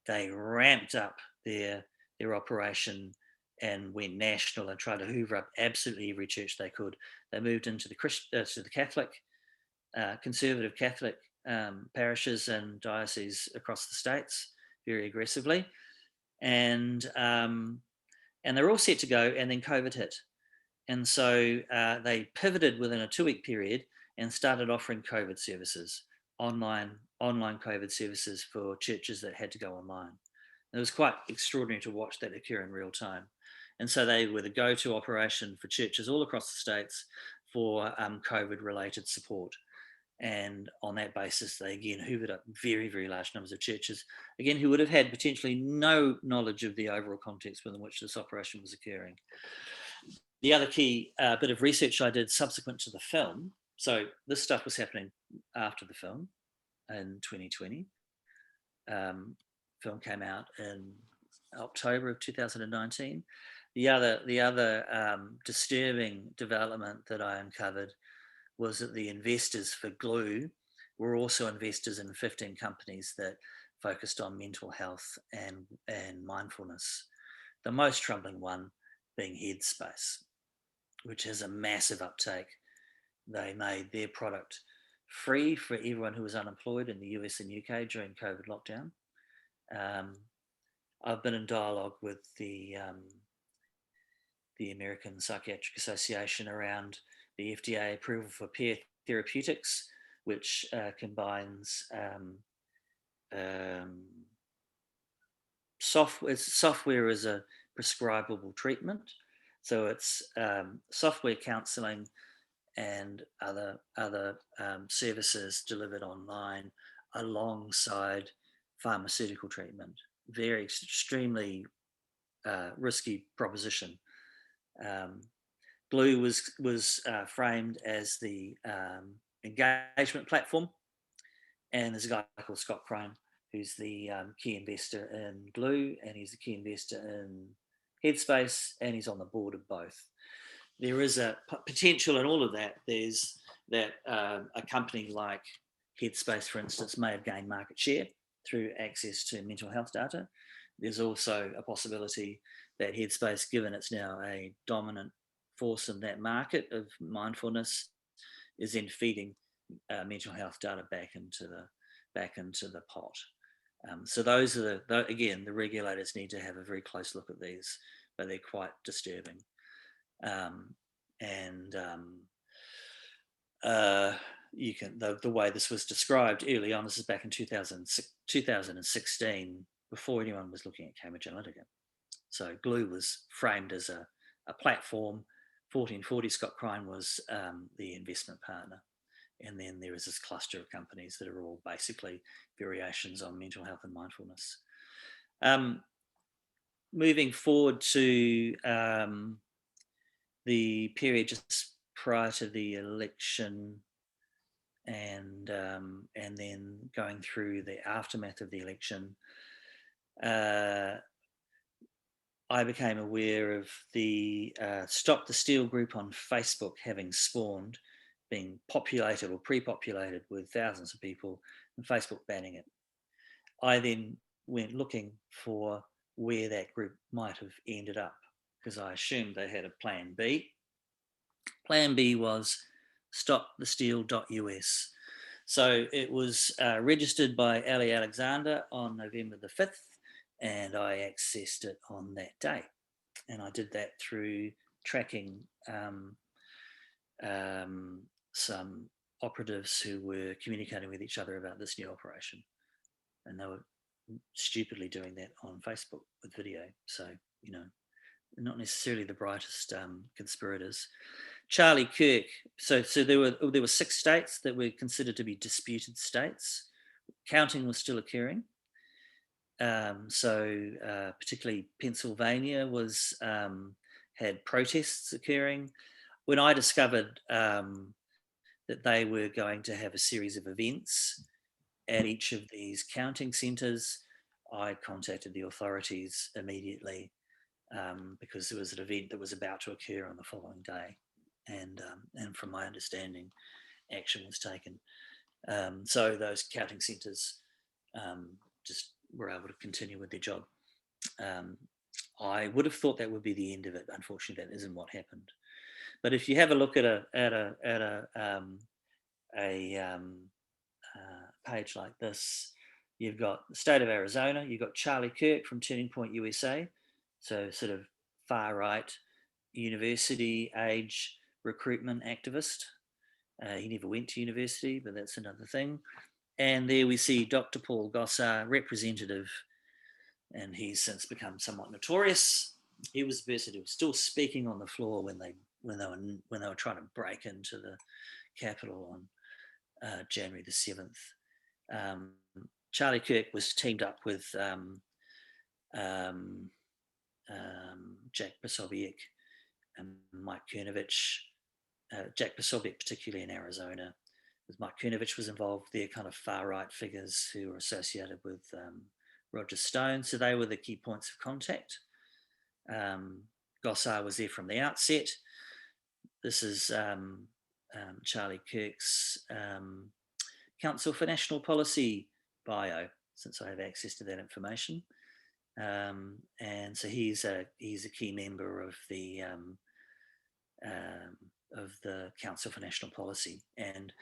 [SPEAKER 2] they ramped up their operation and went national and tried to hoover up absolutely every church they could. They moved into the Catholic, conservative Catholic parishes and dioceses across the states very aggressively, and they're all set to go. And then COVID hit, and so they pivoted within a 2-week period and started offering COVID services, online COVID services for churches that had to go online. And it was quite extraordinary to watch that occur in real time. And so they were the go-to operation for churches all across the states for COVID-related support. And on that basis, they again hoovered up very, very large numbers of churches, again, who would have had potentially no knowledge of the overall context within which this operation was occurring. The other key bit of research I did subsequent to the film, so this stuff was happening after the film in 2020. Film came out in October of 2019. The other disturbing development that I uncovered was that the investors for Glue were also investors in 15 companies that focused on mental health and mindfulness. The most troubling one being Headspace, which has a massive uptake. They made their product free for everyone who was unemployed in the US and UK during COVID lockdown. I've been in dialogue with the American Psychiatric Association around the FDA approval for peer therapeutics, which combines software as a prescribable treatment. So it's software counselling and other services delivered online alongside pharmaceutical treatment. Very extremely risky proposition. Glue was framed as the engagement platform, and there's a guy called Scott Crone who's the key investor in Glue, and he's the key investor in Headspace, and he's on the board of both. There is a potential in all of that. There's that a company like Headspace, for instance, may have gained market share through access to mental health data. There's also a possibility that Headspace, given it's now a dominant force in that market of mindfulness, is then feeding mental health data back into the pot. So those are again, the regulators need to have a very close look at these, but they're quite disturbing. You can the way this was described early on. This is back in 2016 before anyone was looking at Cambridge Analytica. So Glue was framed as a platform. 1440 Scott Crine was the investment partner. And then there is this cluster of companies that are all basically variations on mental health and mindfulness. Moving forward to the period just prior to the election, and then going through the aftermath of the election, I became aware of the Stop the Steal group on Facebook having spawned, being populated or pre-populated with thousands of people, and Facebook banning it. I then went looking for where that group might have ended up, because I assumed they had a plan B. Plan B was stopthesteal.us. So it was registered by Ali Alexander on November the 5th, and I accessed it on that day. And I did that through tracking some operatives who were communicating with each other about this new operation. And they were stupidly doing that on Facebook with video. So, not necessarily the brightest conspirators. Charlie Kirk. So there were 6 states that were considered to be disputed states. Counting was still occurring. Particularly Pennsylvania had protests occurring. When I discovered that they were going to have a series of events at each of these counting centres, I contacted the authorities immediately, because there was an event that was about to occur on the following day, and from my understanding, action was taken. So those counting centres just were able to continue with their job. I would have thought that would be the end of it. Unfortunately, that isn't what happened. But if you have a look at a page like this, you've got the state of Arizona, you've got Charlie Kirk from Turning Point USA, so sort of far right university age recruitment activist. He never went to university, but that's another thing. And there we see Dr. Paul Gossard, representative, and he's since become somewhat notorious. He was the person who was still speaking on the floor when they were trying to break into the Capitol on January the 7th. Charlie Kirk was teamed up with Jack Posobiec and Mike Cernovich. Jack Posobiec, particularly in Arizona, because Mike Cernovich was involved. They're kind of far-right figures who were associated with Roger Stone, so they were the key points of contact. Gossard was there from the outset. This is Charlie Kirk's Council for National Policy bio, since I have access to that information. And so he's a key member of the Council for National Policy, and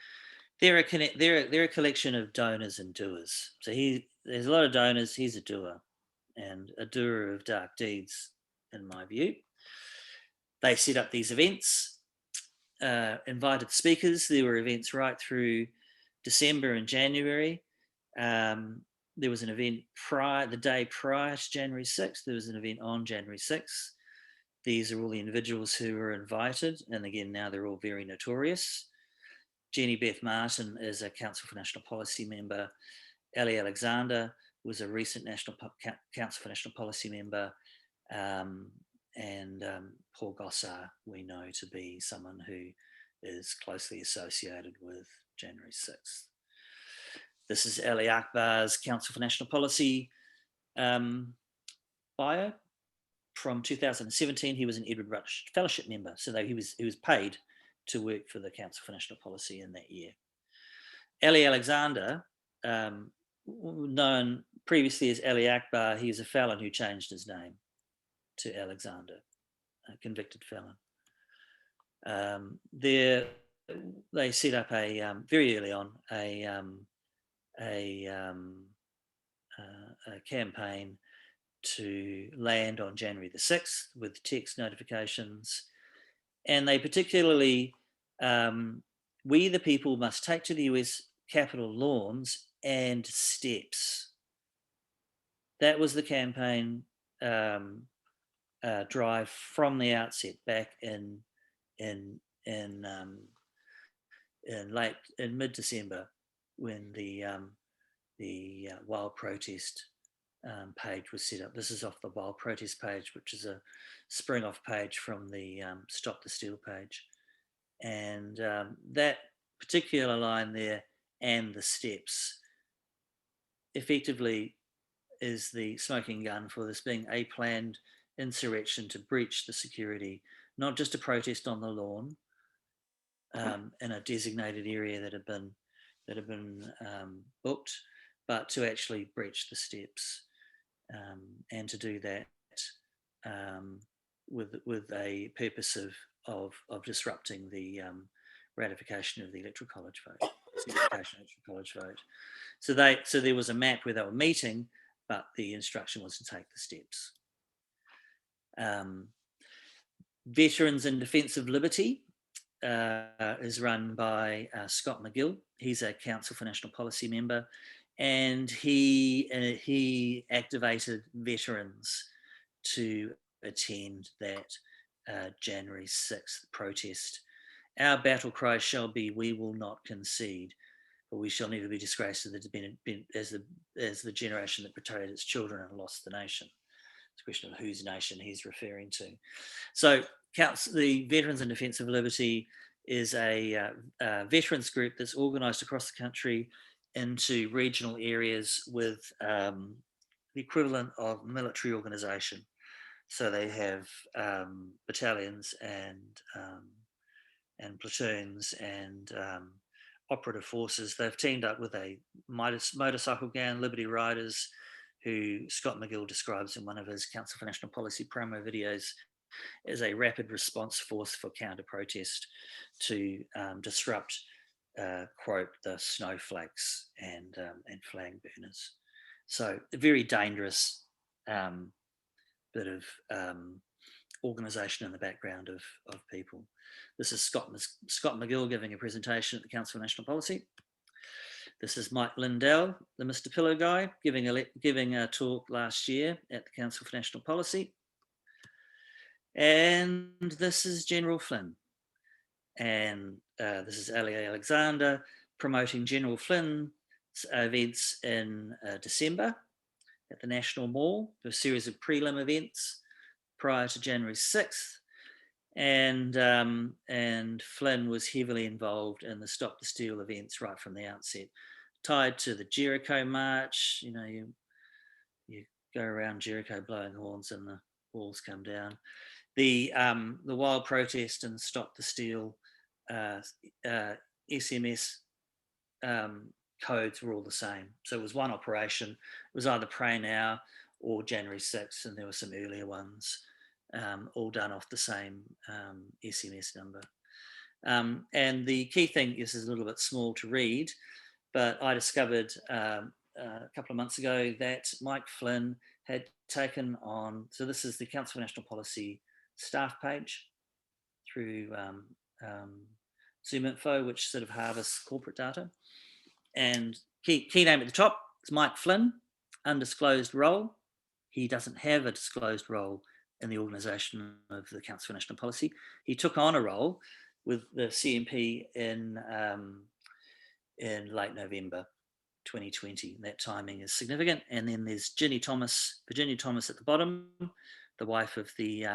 [SPEAKER 2] they're a collection of donors and doers. So there's a lot of donors. He's a doer, and a doer of dark deeds, in my view. They set up these events, invited speakers. There were events right through December and January. There was an event the day prior to January 6th. There was an event on January 6th. These are all the individuals who were invited. And again, now they're all very notorious. Jenny Beth Martin is a Council for National Policy member. Ali Alexander was a recent Council for National Policy member. And Paul Gossard, we know to be someone who is closely associated with January 6th. This is Ali Akbar's Council for National Policy bio. From 2017, he was an Edward Rutledge Fellowship member, so he was paid to work for the Council for National Policy in that year. Ali Alexander, known previously as Ali Akbar, he is a felon who changed his name to Alexander, a convicted felon. They set up very early on a campaign to land on January the 6th with text notifications. And they particularly, we the people must take to the US Capitol lawns and steps. that was the campaign drive from the outset back in in in in mid-December, when the Wild Protest page was set up. This is off the Wild Protest page, which is a spring off page from the Stop the Steal page, and that particular line there, and the steps, effectively is the smoking gun for this being a planned insurrection to breach the security, not just a protest on the lawn in a designated area that had been booked, but to actually breach the steps, and to do that with a purpose of disrupting the ratification of the electoral college vote. So there was a map where they were meeting, but the instruction was to take the steps. Veterans in Defence of Liberty is run by Scott McGill. He's a Council for National Policy member, and he activated veterans to attend that January 6th protest. Our battle cry shall be, "We will not concede, but we shall never be disgraced as the generation that betrayed its children and lost the nation." It's a question of whose nation he's referring to. So the Veterans in Defence of Liberty is a veterans group that's organised across the country into regional areas with the equivalent of military organisation. So they have battalions and platoons and operative forces. They've teamed up with a motorcycle gang, Liberty Riders, who Scott McGill describes in one of his Council for National Policy promo videos as a rapid response force for counter-protest to disrupt, quote, the snowflakes and flag burners. So a very dangerous bit of organisation in the background of people. This is Scott McGill giving a presentation at the Council for National Policy. This is Mike Lindell, the Mr. Pillow guy, giving a talk last year at the Council for National Policy. And this is General Flynn. And this is Ali Alexander promoting General Flynn's events in December at the National Mall, a series of prelim events prior to January 6th. And Flynn was heavily involved in the Stop the Steal events right from the outset, tied to the Jericho March. You know, you go around Jericho blowing horns and the walls come down. The Wild Protest and Stop the Steal SMS codes were all the same. So it was one operation. It was either Pray Now or January 6th, and there were some earlier ones, all done off the same SMS number. And the key thing is a little bit small to read, but I discovered a couple of months ago that Mike Flynn had taken on, so this is the Council for National Policy staff page through Zoom Info, which sort of harvests corporate data. And key name at the top is Mike Flynn, undisclosed role. He doesn't have a disclosed role in the organisation of the Council for National Policy. He took on a role with the CNP in late November 2020. That timing is significant. And then there's Virginia Thomas at the bottom, the wife of the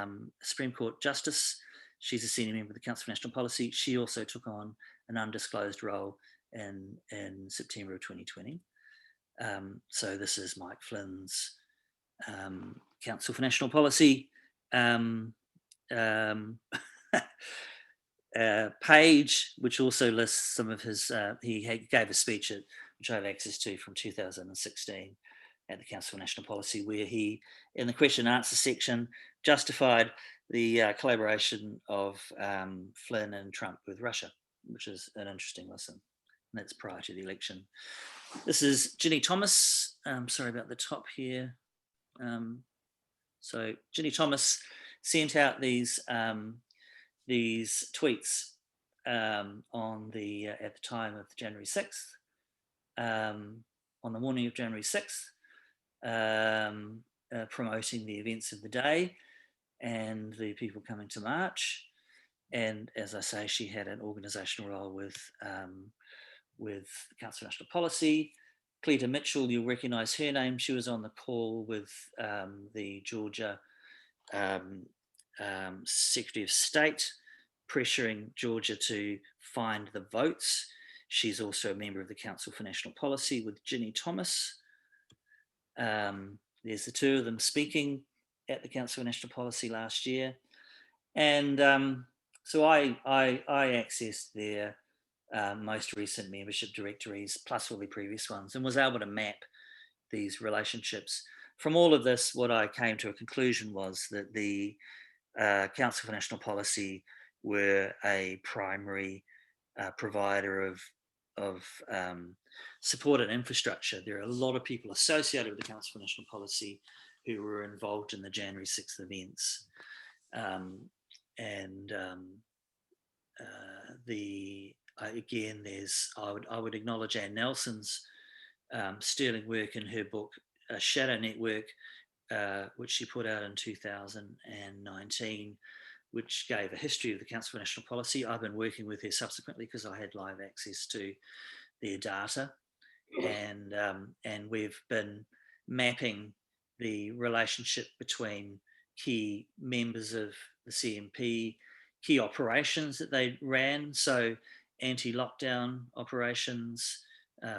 [SPEAKER 2] Supreme Court Justice. She's a senior member of the Council for National Policy. She also took on an undisclosed role in September of 2020. So this is Mike Flynn's Council for National Policy page, which also lists some of his, he gave a speech which I have access to from 2016 at the Council for National Policy, where he, in the question and answer section, justified the collaboration of Flynn and Trump with Russia, which is an interesting listen. And that's prior to the election. This is Ginny Thomas. Sorry about the top here. So Ginny Thomas sent out these tweets on the at the time of January 6th, on the morning of January 6th, promoting the events of the day and the people coming to march. And as I say, she had an organisational role with the Council for National Policy. Cleta Mitchell, you'll recognise her name. She was on the call with the Georgia Secretary of State, pressuring Georgia to find the votes. She's also a member of the Council for National Policy with Ginny Thomas. There's the two of them speaking at the Council for National Policy last year. And so I accessed their most recent membership directories, plus all the previous ones, and was able to map these relationships. From all of this, what I came to a conclusion was that the Council for National Policy were a primary provider of support and infrastructure. There are a lot of people associated with the Council for National Policy who were involved in the January 6th events. I would acknowledge Anne Nelson's sterling work in her book Shadow Network, which she put out in 2019, which gave a history of the Council for National Policy. I've been working with her subsequently because I had live access to their data, and we've been mapping the relationship between key members of the CNP, key operations that they ran. So anti-lockdown operations.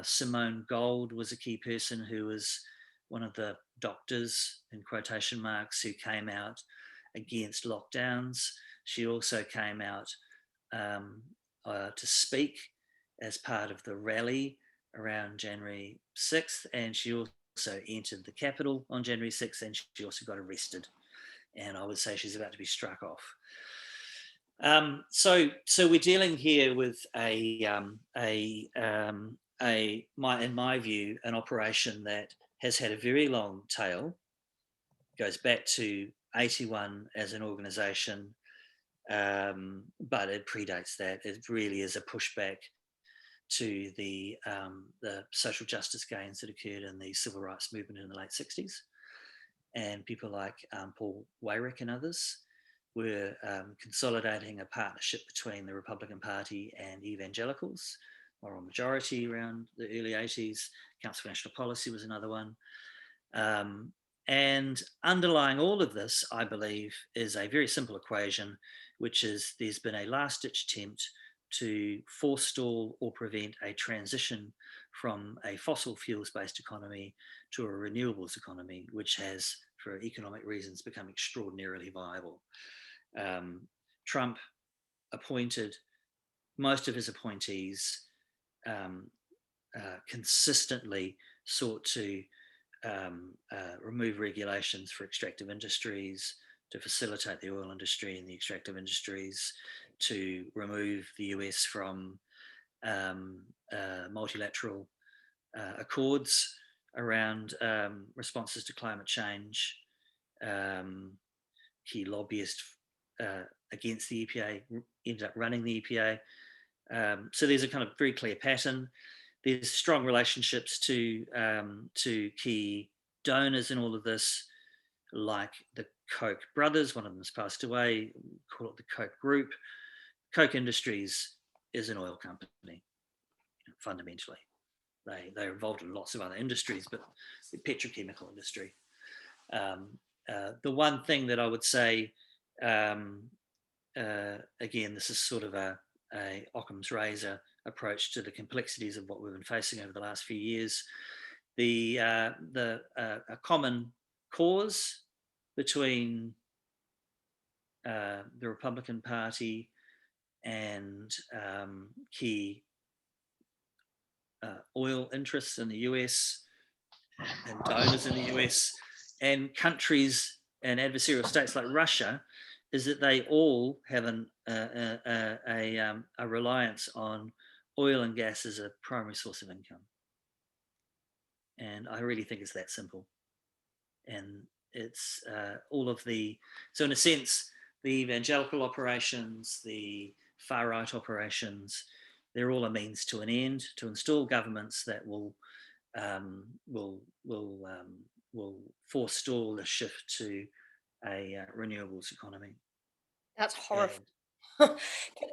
[SPEAKER 2] Simone Gold was a key person who was one of the doctors, in quotation marks, who came out against lockdowns. She also came out to speak as part of the rally around January 6th, and she also entered the Capitol on January 6th, and she also got arrested. And I would say she's about to be struck off. So we're dealing here with in my view, an operation that has had a very long tail, goes back to 81 as an organisation, but it predates that. It really is a pushback to the social justice gains that occurred in the civil rights movement in the late 60s. And people like Paul Weyrich and others were consolidating a partnership between the Republican Party and evangelicals, moral majority around the early 80s. Council for National Policy was another one. And underlying all of this, I believe, is a very simple equation, which is there's been a last-ditch attempt to forestall or prevent a transition from a fossil fuels-based economy to a renewables economy, which has, for economic reasons, become extraordinarily viable. Trump appointed most of his appointees consistently sought to remove regulations for extractive industries, to facilitate the oil industry and the extractive industries, to remove the US from multilateral accords around responses to climate change. Key lobbyist against the EPA ended up running the EPA. So there's a kind of very clear pattern. There's strong relationships to key donors in all of this, like the Koch brothers. One of them has passed away. Call it the Koch Group. Koch Industries is an oil company, fundamentally. They're involved in lots of other industries, but the petrochemical industry. The one thing that I would say, again, this is sort of a Occam's razor approach to the complexities of what we've been facing over the last few years. A common cause between the Republican Party and key oil interests in the US and donors in the US and countries and adversarial states like Russia is that they all have a reliance on oil and gas as a primary source of income. And I really think it's that simple. And it's all of so in a sense, the evangelical operations, the far right operations, they're all a means to an end, to install governments that will forestall the shift to a renewables economy.
[SPEAKER 1] That's horrible.
[SPEAKER 2] And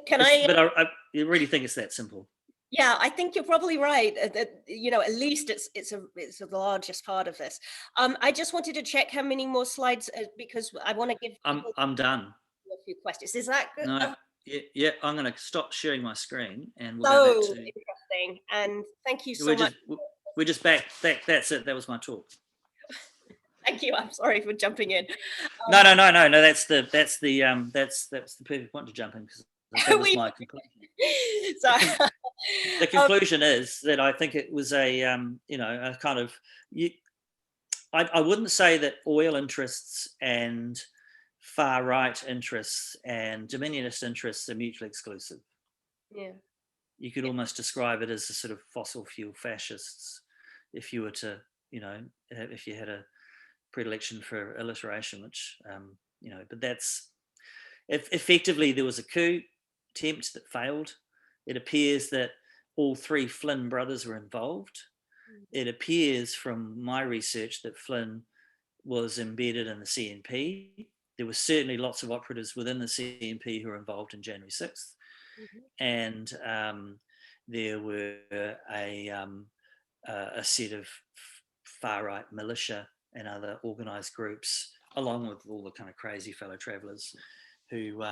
[SPEAKER 1] Can I?
[SPEAKER 2] but I really think it's that simple.
[SPEAKER 1] Yeah, I think you're probably right. That, at least it's the largest part of this. I just wanted to check how many more slides, because I want to give people
[SPEAKER 2] I'm done.
[SPEAKER 1] a few questions. Is that good?
[SPEAKER 2] No, yeah. I'm going to stop sharing my screen, and we'll go back
[SPEAKER 1] So
[SPEAKER 2] to.
[SPEAKER 1] interesting, and thank you so
[SPEAKER 2] We're
[SPEAKER 1] much.
[SPEAKER 2] just we're just back. That's it. That was my talk.
[SPEAKER 1] Thank you. I'm sorry for jumping in.
[SPEAKER 2] No. That's the perfect point to jump in, because that was my conclusion.
[SPEAKER 1] So,
[SPEAKER 2] The conclusion is that I think it was a kind of I wouldn't say that oil interests and far right interests and dominionist interests are mutually exclusive.
[SPEAKER 1] yeah.
[SPEAKER 2] You could almost describe it as a sort of fossil fuel fascists, if you were to, if you had a predilection for alliteration, which, but that's effectively there was a coup attempt that failed. It appears that all three Flynn brothers were involved. It appears from my research that Flynn was embedded in the CNP. There were certainly lots of operatives within the CNP who were involved in January 6th. And there were a set of far-right militia and other organised groups, along with all the kind of crazy fellow travellers who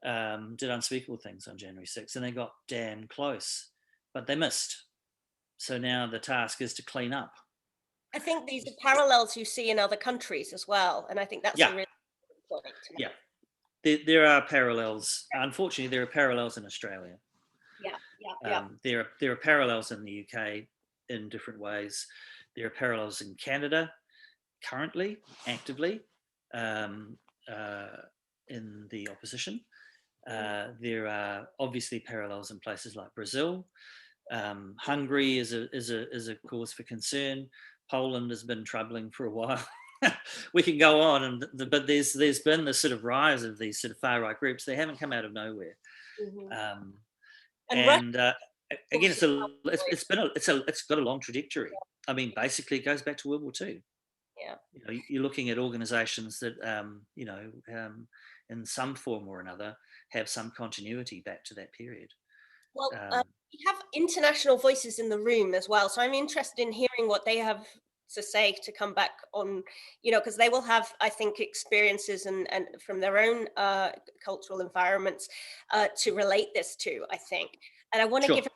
[SPEAKER 2] did unspeakable things on January 6th, and they got damn close, but they missed. So now the task is to clean up.
[SPEAKER 1] I think these are parallels you see in other countries as well, and I think that's a really good point.
[SPEAKER 2] Yeah. There are parallels. Unfortunately, there are parallels in Australia.
[SPEAKER 1] Yeah.
[SPEAKER 2] There are parallels in the UK in different ways. There are parallels in Canada currently, actively, in the opposition. There are obviously parallels in places like Brazil. Hungary is a cause for concern. Poland has been troubling for a while. We can go on, but there's been this sort of rise of these sort of far right groups. They haven't come out of nowhere. And again, it's got a long trajectory. I mean, basically, it goes back to World War II.
[SPEAKER 1] Yeah.
[SPEAKER 2] You're looking at organisations that in some form or another have some continuity back to that period.
[SPEAKER 1] Well, we have international voices in the room as well, so I'm interested in hearing what they have to say to come back on, because they will have, I think, experiences and from their own cultural environments to relate this to, I think. And I want to give a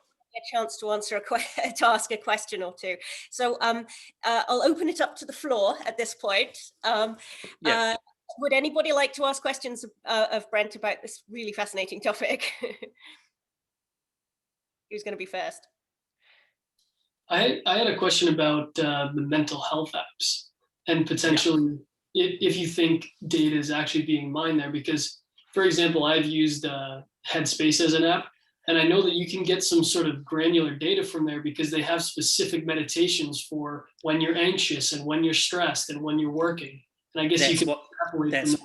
[SPEAKER 1] chance to answer to ask a question or two. So I'll open it up to the floor at this point. Would anybody like to ask questions of Brent about this really fascinating topic? Who's going to be first?
[SPEAKER 3] I had a question about the mental health apps and potentially if you think data is actually being mined there, because, for example, I've used Headspace as an app, and I know that you can get some sort of granular data from there because they have specific meditations for when you're anxious and when you're stressed and when you're working. And I guess you can extrapolate from that.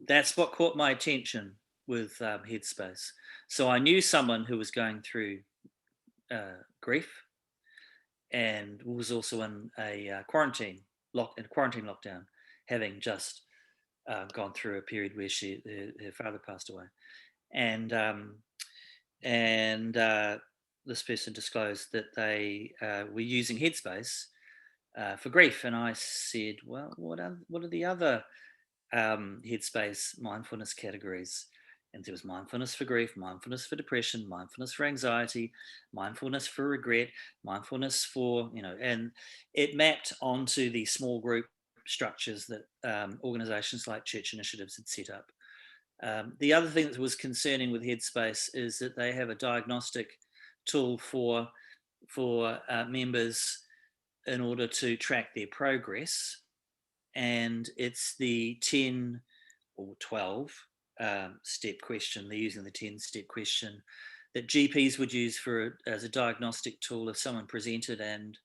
[SPEAKER 2] That's what caught my attention with Headspace. So I knew someone who was going through grief and was also in a quarantine lockdown, having just gone through a period where her father passed away, and this person disclosed that they were using Headspace for grief, and I said, well, what are the other Headspace mindfulness categories? And there was mindfulness for grief, mindfulness for depression, mindfulness for anxiety, mindfulness for regret, mindfulness for, and it mapped onto the small group structures that organizations like Church Initiatives had set up. The other thing that was concerning with Headspace is that they have a diagnostic tool for members in order to track their progress. And it's the 10 or 12 step question. They're using the 10-step question that GPs would use as a diagnostic tool if someone presented and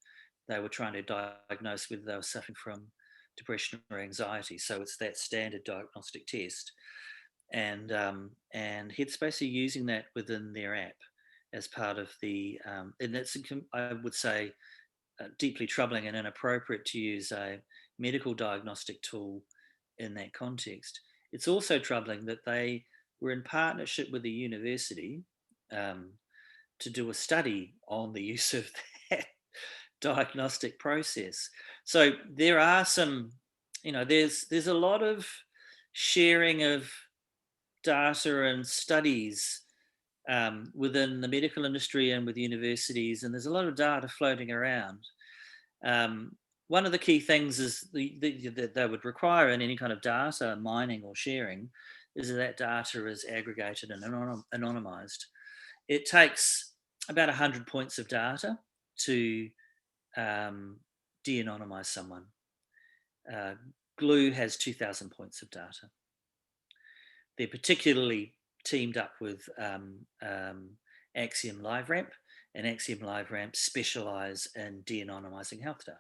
[SPEAKER 2] they were trying to diagnose whether they were suffering from depression or anxiety. So it's that standard diagnostic test. And Headspace are using that within their app as part of the, and it's, I would say, deeply troubling and inappropriate to use a medical diagnostic tool in that context. It's also troubling that they were in partnership with the university to do a study on the use of that diagnostic process. So there are some, there's a lot of sharing of data and studies within the medical industry and with universities, and there's a lot of data floating around. One of the key things is that they would require in any kind of data mining or sharing is that data is aggregated and anonymized. It takes about 100 points of data to de-anonymize someone. Glue has 2,000 points of data. They're particularly teamed up with Axiom LiveRamp, and Axiom LiveRamp specialize in de-anonymizing health data.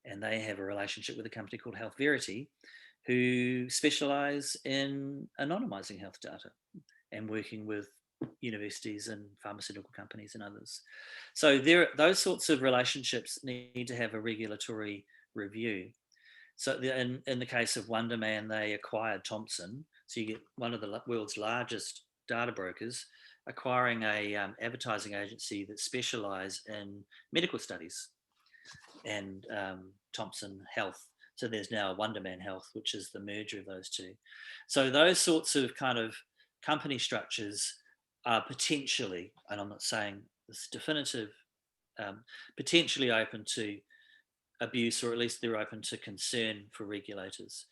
[SPEAKER 2] And they have a relationship with a company called Health Verity, who specialize in anonymizing health data and working with universities and pharmaceutical companies and others. So those sorts of relationships need to have a regulatory review. So in the case of Wonder Man, they acquired Thomson. So you get one of the world's largest data brokers acquiring a advertising agency that specialise in medical studies, and Thomson Health. So there's now Wonder Man Health, which is the merger of those two. So those sorts of kind of company structures are potentially, and I'm not saying this definitive, potentially open to abuse, or at least they're open to concern for regulators.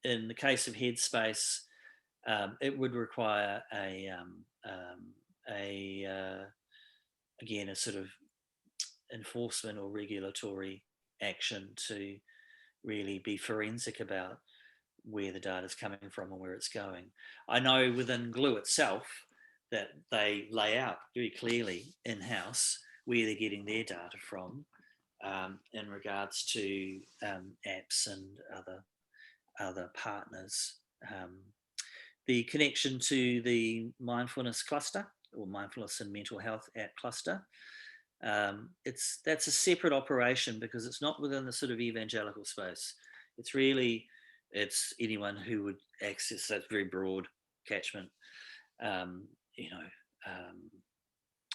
[SPEAKER 2] In the case of Headspace, it would require again, a sort of enforcement or regulatory action to really be forensic about where the data is coming from and where it's going. I know within Glue itself that they lay out very clearly in-house where they're getting their data from in regards to apps and other partners. The connection to the mindfulness cluster, or mindfulness and mental health app cluster, that's a separate operation because it's not within the sort of evangelical space. It's anyone who would access that very broad catchment.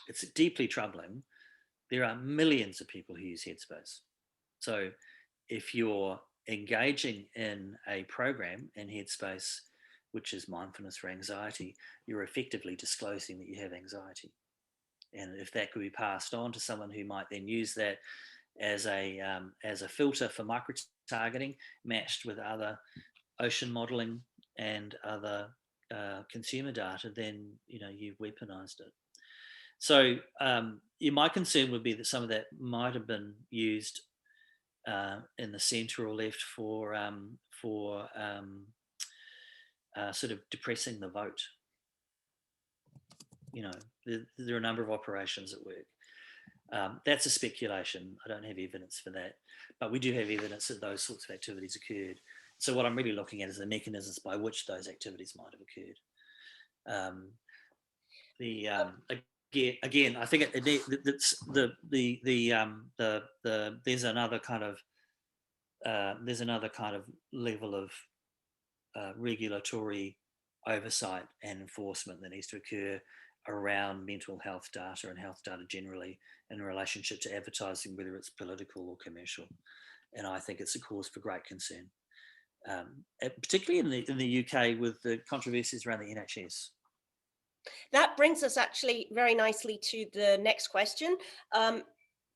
[SPEAKER 2] It's deeply troubling. There are millions of people who use Headspace. So if you're engaging in a program in Headspace, which is mindfulness for anxiety, you're effectively disclosing that you have anxiety. And if that could be passed on to someone who might then use that as a filter for micro-targeting, matched with other ocean modeling and other consumer data, then you've weaponized it. So my concern would be that some of that might have been used in the centre or left for sort of depressing the vote. There are a number of operations at work. That's a speculation. I don't have evidence for that, but we do have evidence that those sorts of activities occurred. So what I'm really looking at is the mechanisms by which those activities might have occurred. Again, I think there's another kind of level of regulatory oversight and enforcement that needs to occur around mental health data and health data generally in relationship to advertising, whether it's political or commercial. And I think it's a cause for great concern, particularly in the UK with the controversies around the NHS.
[SPEAKER 1] That brings us actually very nicely to the next question.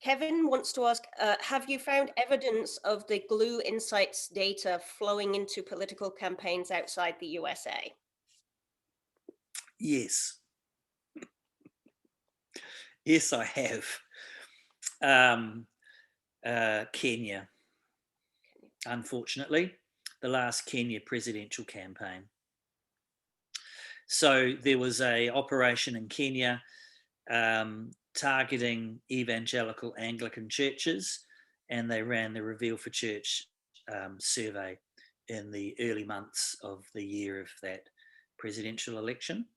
[SPEAKER 1] Kevin wants to ask, have you found evidence of the Glue Insights data flowing into political campaigns outside the USA?
[SPEAKER 2] Yes. Yes, I have. Kenya, unfortunately, the last Kenya presidential campaign. So there was a operation in Kenya targeting evangelical Anglican churches, and they ran the Reveal for Church survey in the early months of the year of that presidential election.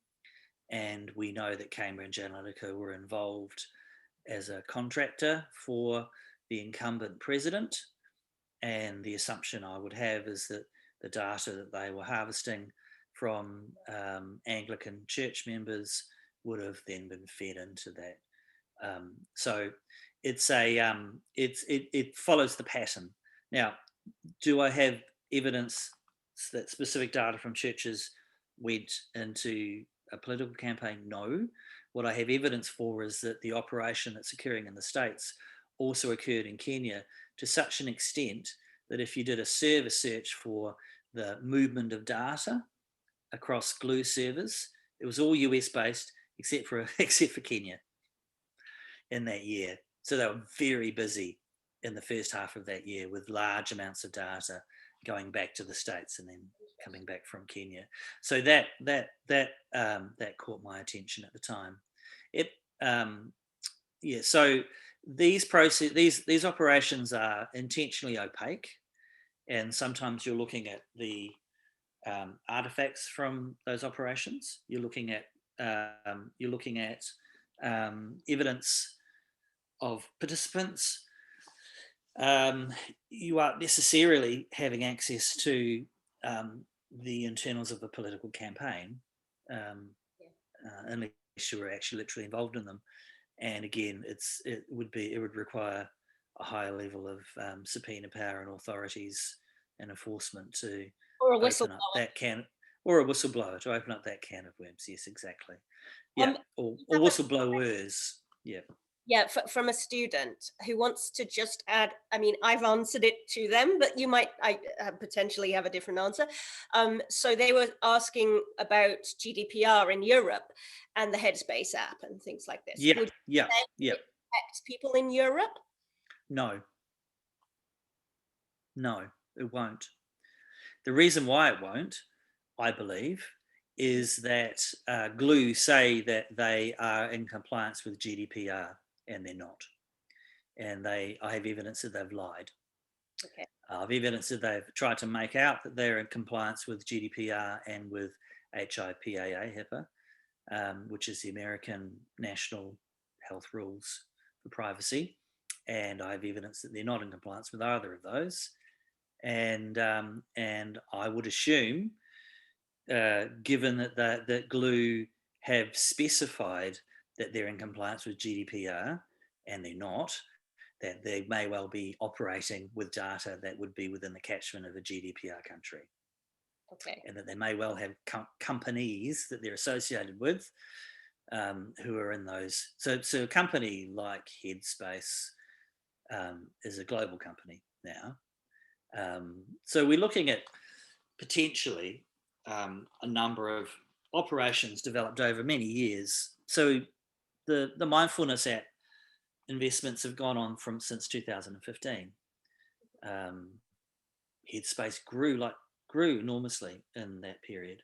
[SPEAKER 2] And we know that Cambridge Analytica were involved as a contractor for the incumbent president. And the assumption I would have is that the data that they were harvesting from Anglican church members would have then been fed into that. So it's it follows the pattern. Now, do I have evidence that specific data from churches went into a political campaign? No. What I have evidence for is that the operation that's occurring in the States also occurred in Kenya to such an extent that if you did a server search for the movement of data across Glue servers, it was all US based except for Kenya in that year. So they were very busy in the first half of that year with large amounts of data going back to the States and then coming back from Kenya. So that caught my attention at the time. So these operations are intentionally opaque, and sometimes you're looking at the artifacts from those operations. You're looking at evidence of participants. You aren't necessarily having access to the internals of a political campaign unless you were actually literally involved in them. And again, it would require a higher level of subpoena power and authorities and enforcement to open up that can, or a whistleblower to open up that can of worms. Yes, exactly. Yeah, or whistleblowers. Yeah.
[SPEAKER 1] Yeah, from a student who wants to just add, I mean, I've answered it to them, but you might potentially have a different answer. So they were asking about GDPR in Europe and the Headspace app and things like this.
[SPEAKER 2] Yeah,
[SPEAKER 1] Would
[SPEAKER 2] yeah.
[SPEAKER 1] affect people in Europe?
[SPEAKER 2] No, it won't. The reason why it won't, I believe, is that Glue say that they are in compliance with GDPR and they're not. And I have evidence that they've lied.
[SPEAKER 1] Okay.
[SPEAKER 2] I have evidence that they've tried to make out that they're in compliance with GDPR and with HIPAA, HIPAA, which is the American National Health Rules for Privacy. And I have evidence that they're not in compliance with either of those. And I would assume, given that Glue have specified that they're in compliance with GDPR and they're not, that they may well be operating with data that would be within the catchment of a GDPR country.
[SPEAKER 1] Okay.
[SPEAKER 2] And that they may well have companies that they're associated with who are in those. So a company like Headspace is a global company now. So we're looking at potentially a number of operations developed over many years. So the mindfulness app investments have gone on since 2015. Headspace grew enormously in that period.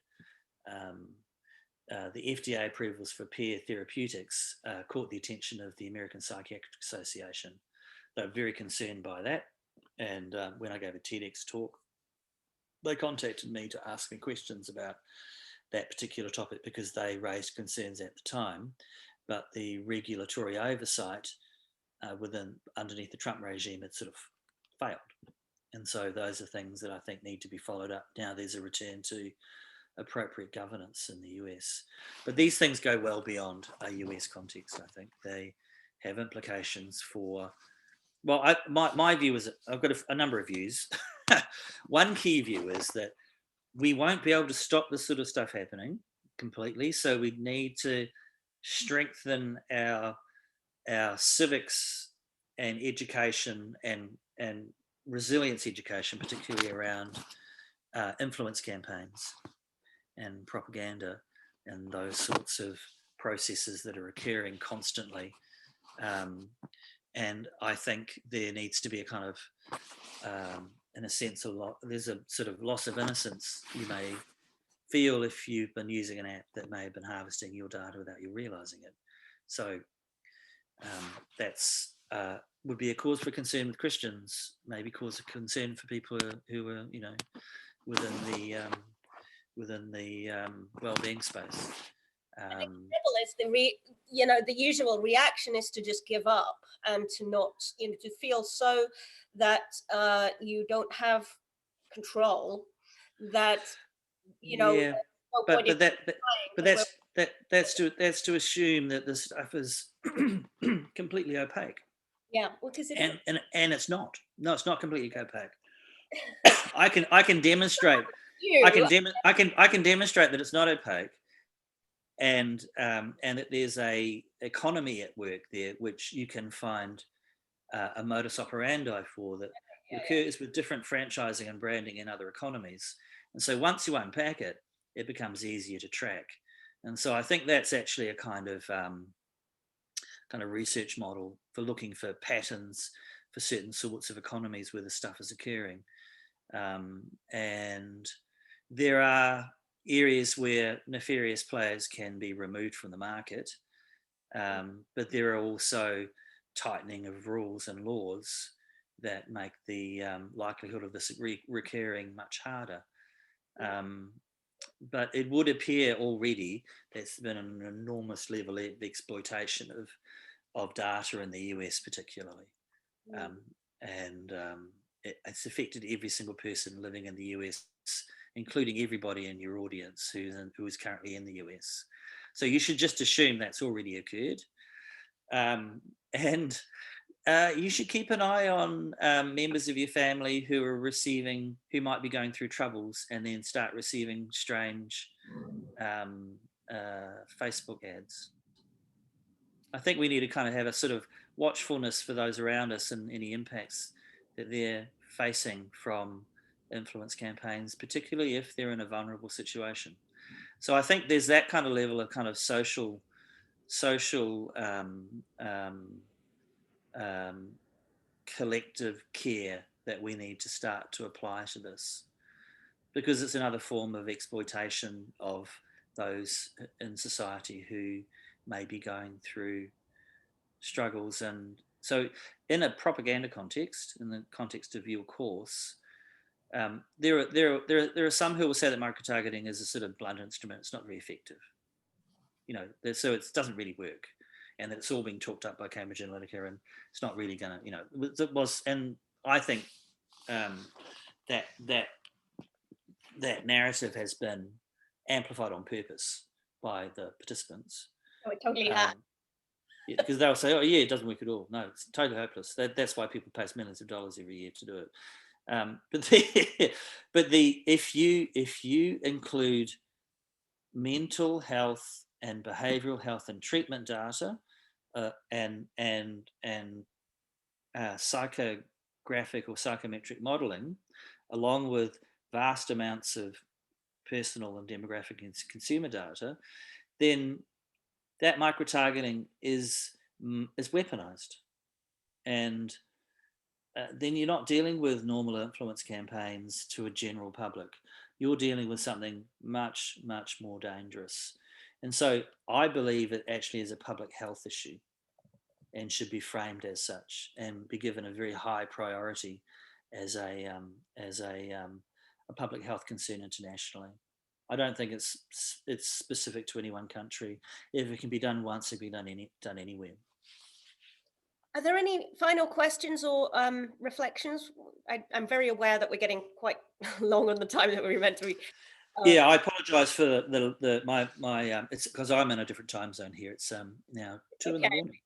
[SPEAKER 2] The FDA approvals for peer therapeutics caught the attention of the American Psychiatric Association. They were very concerned by that. And when I gave a TEDx talk, they contacted me to ask me questions about that particular topic because they raised concerns at the time. But the regulatory oversight underneath the Trump regime had sort of failed. And so those are things that I think need to be followed up. Now there's a return to appropriate governance in the US. But these things go well beyond a US context, I think. They have implications for, well, my view is, I've got a number of views. One key view is that we won't be able to stop this sort of stuff happening completely. So we need to strengthen our civics and education and resilience education, particularly around influence campaigns and propaganda and those sorts of processes that are occurring constantly. And I think there needs to be a kind of, in a sense, there's a sort of loss of innocence you may feel if you've been using an app that may have been harvesting your data without you realizing it. So that's would be a cause for concern with Christians, maybe cause of concern for people who are, within the well-being space.
[SPEAKER 1] The trouble is the usual reaction is to just give up and to not, to feel so that you don't have control, that
[SPEAKER 2] yeah,
[SPEAKER 1] no
[SPEAKER 2] but
[SPEAKER 1] point in trying,
[SPEAKER 2] that's to assume that this stuff is completely opaque.
[SPEAKER 1] yeah, because it is.
[SPEAKER 2] And it's not. No, it's not completely opaque. I can demonstrate. I can demonstrate that it's not opaque, and that there's a economy at work there, which you can find a modus operandi for that occurs with different franchising and branding in other economies. And so once you unpack it, it becomes easier to track. And so I think that's actually a kind of research model for looking for patterns for certain sorts of economies where the stuff is occurring. And there are areas where nefarious players can be removed from the market, but there are also tightening of rules and laws that make the likelihood of this recurring much harder. But it would appear already there's been an enormous level of exploitation of data in the US particularly. It's affected every single person living in the US, including everybody in your audience who is currently in the US. So you should just assume that's already occurred. And you should keep an eye on members of your family who might be going through troubles and then start receiving strange Facebook ads. I think we need to kind of have a sort of watchfulness for those around us and any impacts that they're facing from influence campaigns, particularly if they're in a vulnerable situation. So I think there's that kind of level of kind of social collective care that we need to start to apply to this, because it's another form of exploitation of those in society who may be going through struggles. And so in a propaganda context, in the context of your course, there are some who will say that micro-targeting is a sort of blunt instrument. It's not very effective, so it doesn't really work, and that it's all being talked up by Cambridge Analytica, and it's not really going to, it was. And I think that narrative has been amplified on purpose by the participants.
[SPEAKER 1] Oh, it totally has.
[SPEAKER 2] Because they'll say, "Oh, yeah, it doesn't work at all." No, it's totally hopeless. That's why people pay millions of dollars every year to do it. If you include mental health and behavioural health and treatment data, and psychographic or psychometric modelling, along with vast amounts of personal and demographic and consumer data, then that micro-targeting is weaponized. And then you're not dealing with normal influence campaigns to a general public. You're dealing with something much, much more dangerous. And so I believe it actually is a public health issue and should be framed as such and be given a very high priority as a public health concern internationally. I don't think it's specific to any one country. If it can be done once, it can be done anywhere.
[SPEAKER 1] Are there any final questions or reflections? I'm very aware that we're getting quite long on the time that we were meant to be.
[SPEAKER 2] Yeah, I apologise for my it's because I'm in a different time zone here. It's now 2 in the morning.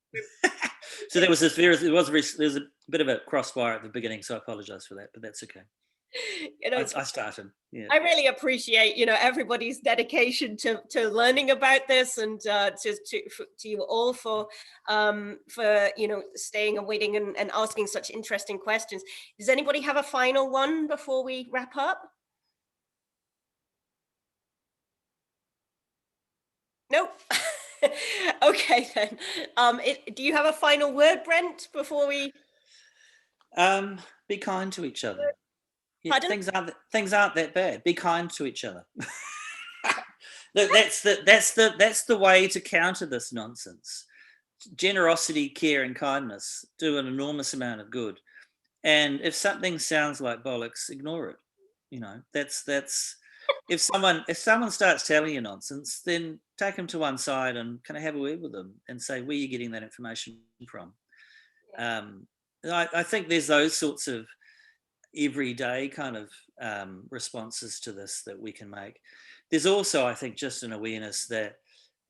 [SPEAKER 2] So there was a bit of a crossfire at the beginning, so I apologise for that, but that's okay. I started. Yeah.
[SPEAKER 1] I really appreciate everybody's dedication to learning about this, and to you all for staying and waiting and asking such interesting questions. Does anybody have a final one before we wrap up? Nope. Okay then. Do you have a final word, Brent, before we?
[SPEAKER 2] Be kind to each other. Yeah,
[SPEAKER 1] Pardon?
[SPEAKER 2] things aren't that bad. Be kind to each other. That's the way to counter this nonsense. Generosity, care, and kindness do an enormous amount of good. And if something sounds like bollocks, ignore it. That's if someone starts telling you nonsense, then take them to one side and kind of have a word with them and say, where are you getting that information from? I think there's those sorts of everyday kind of responses to this that we can make. There's also, I think, just an awareness that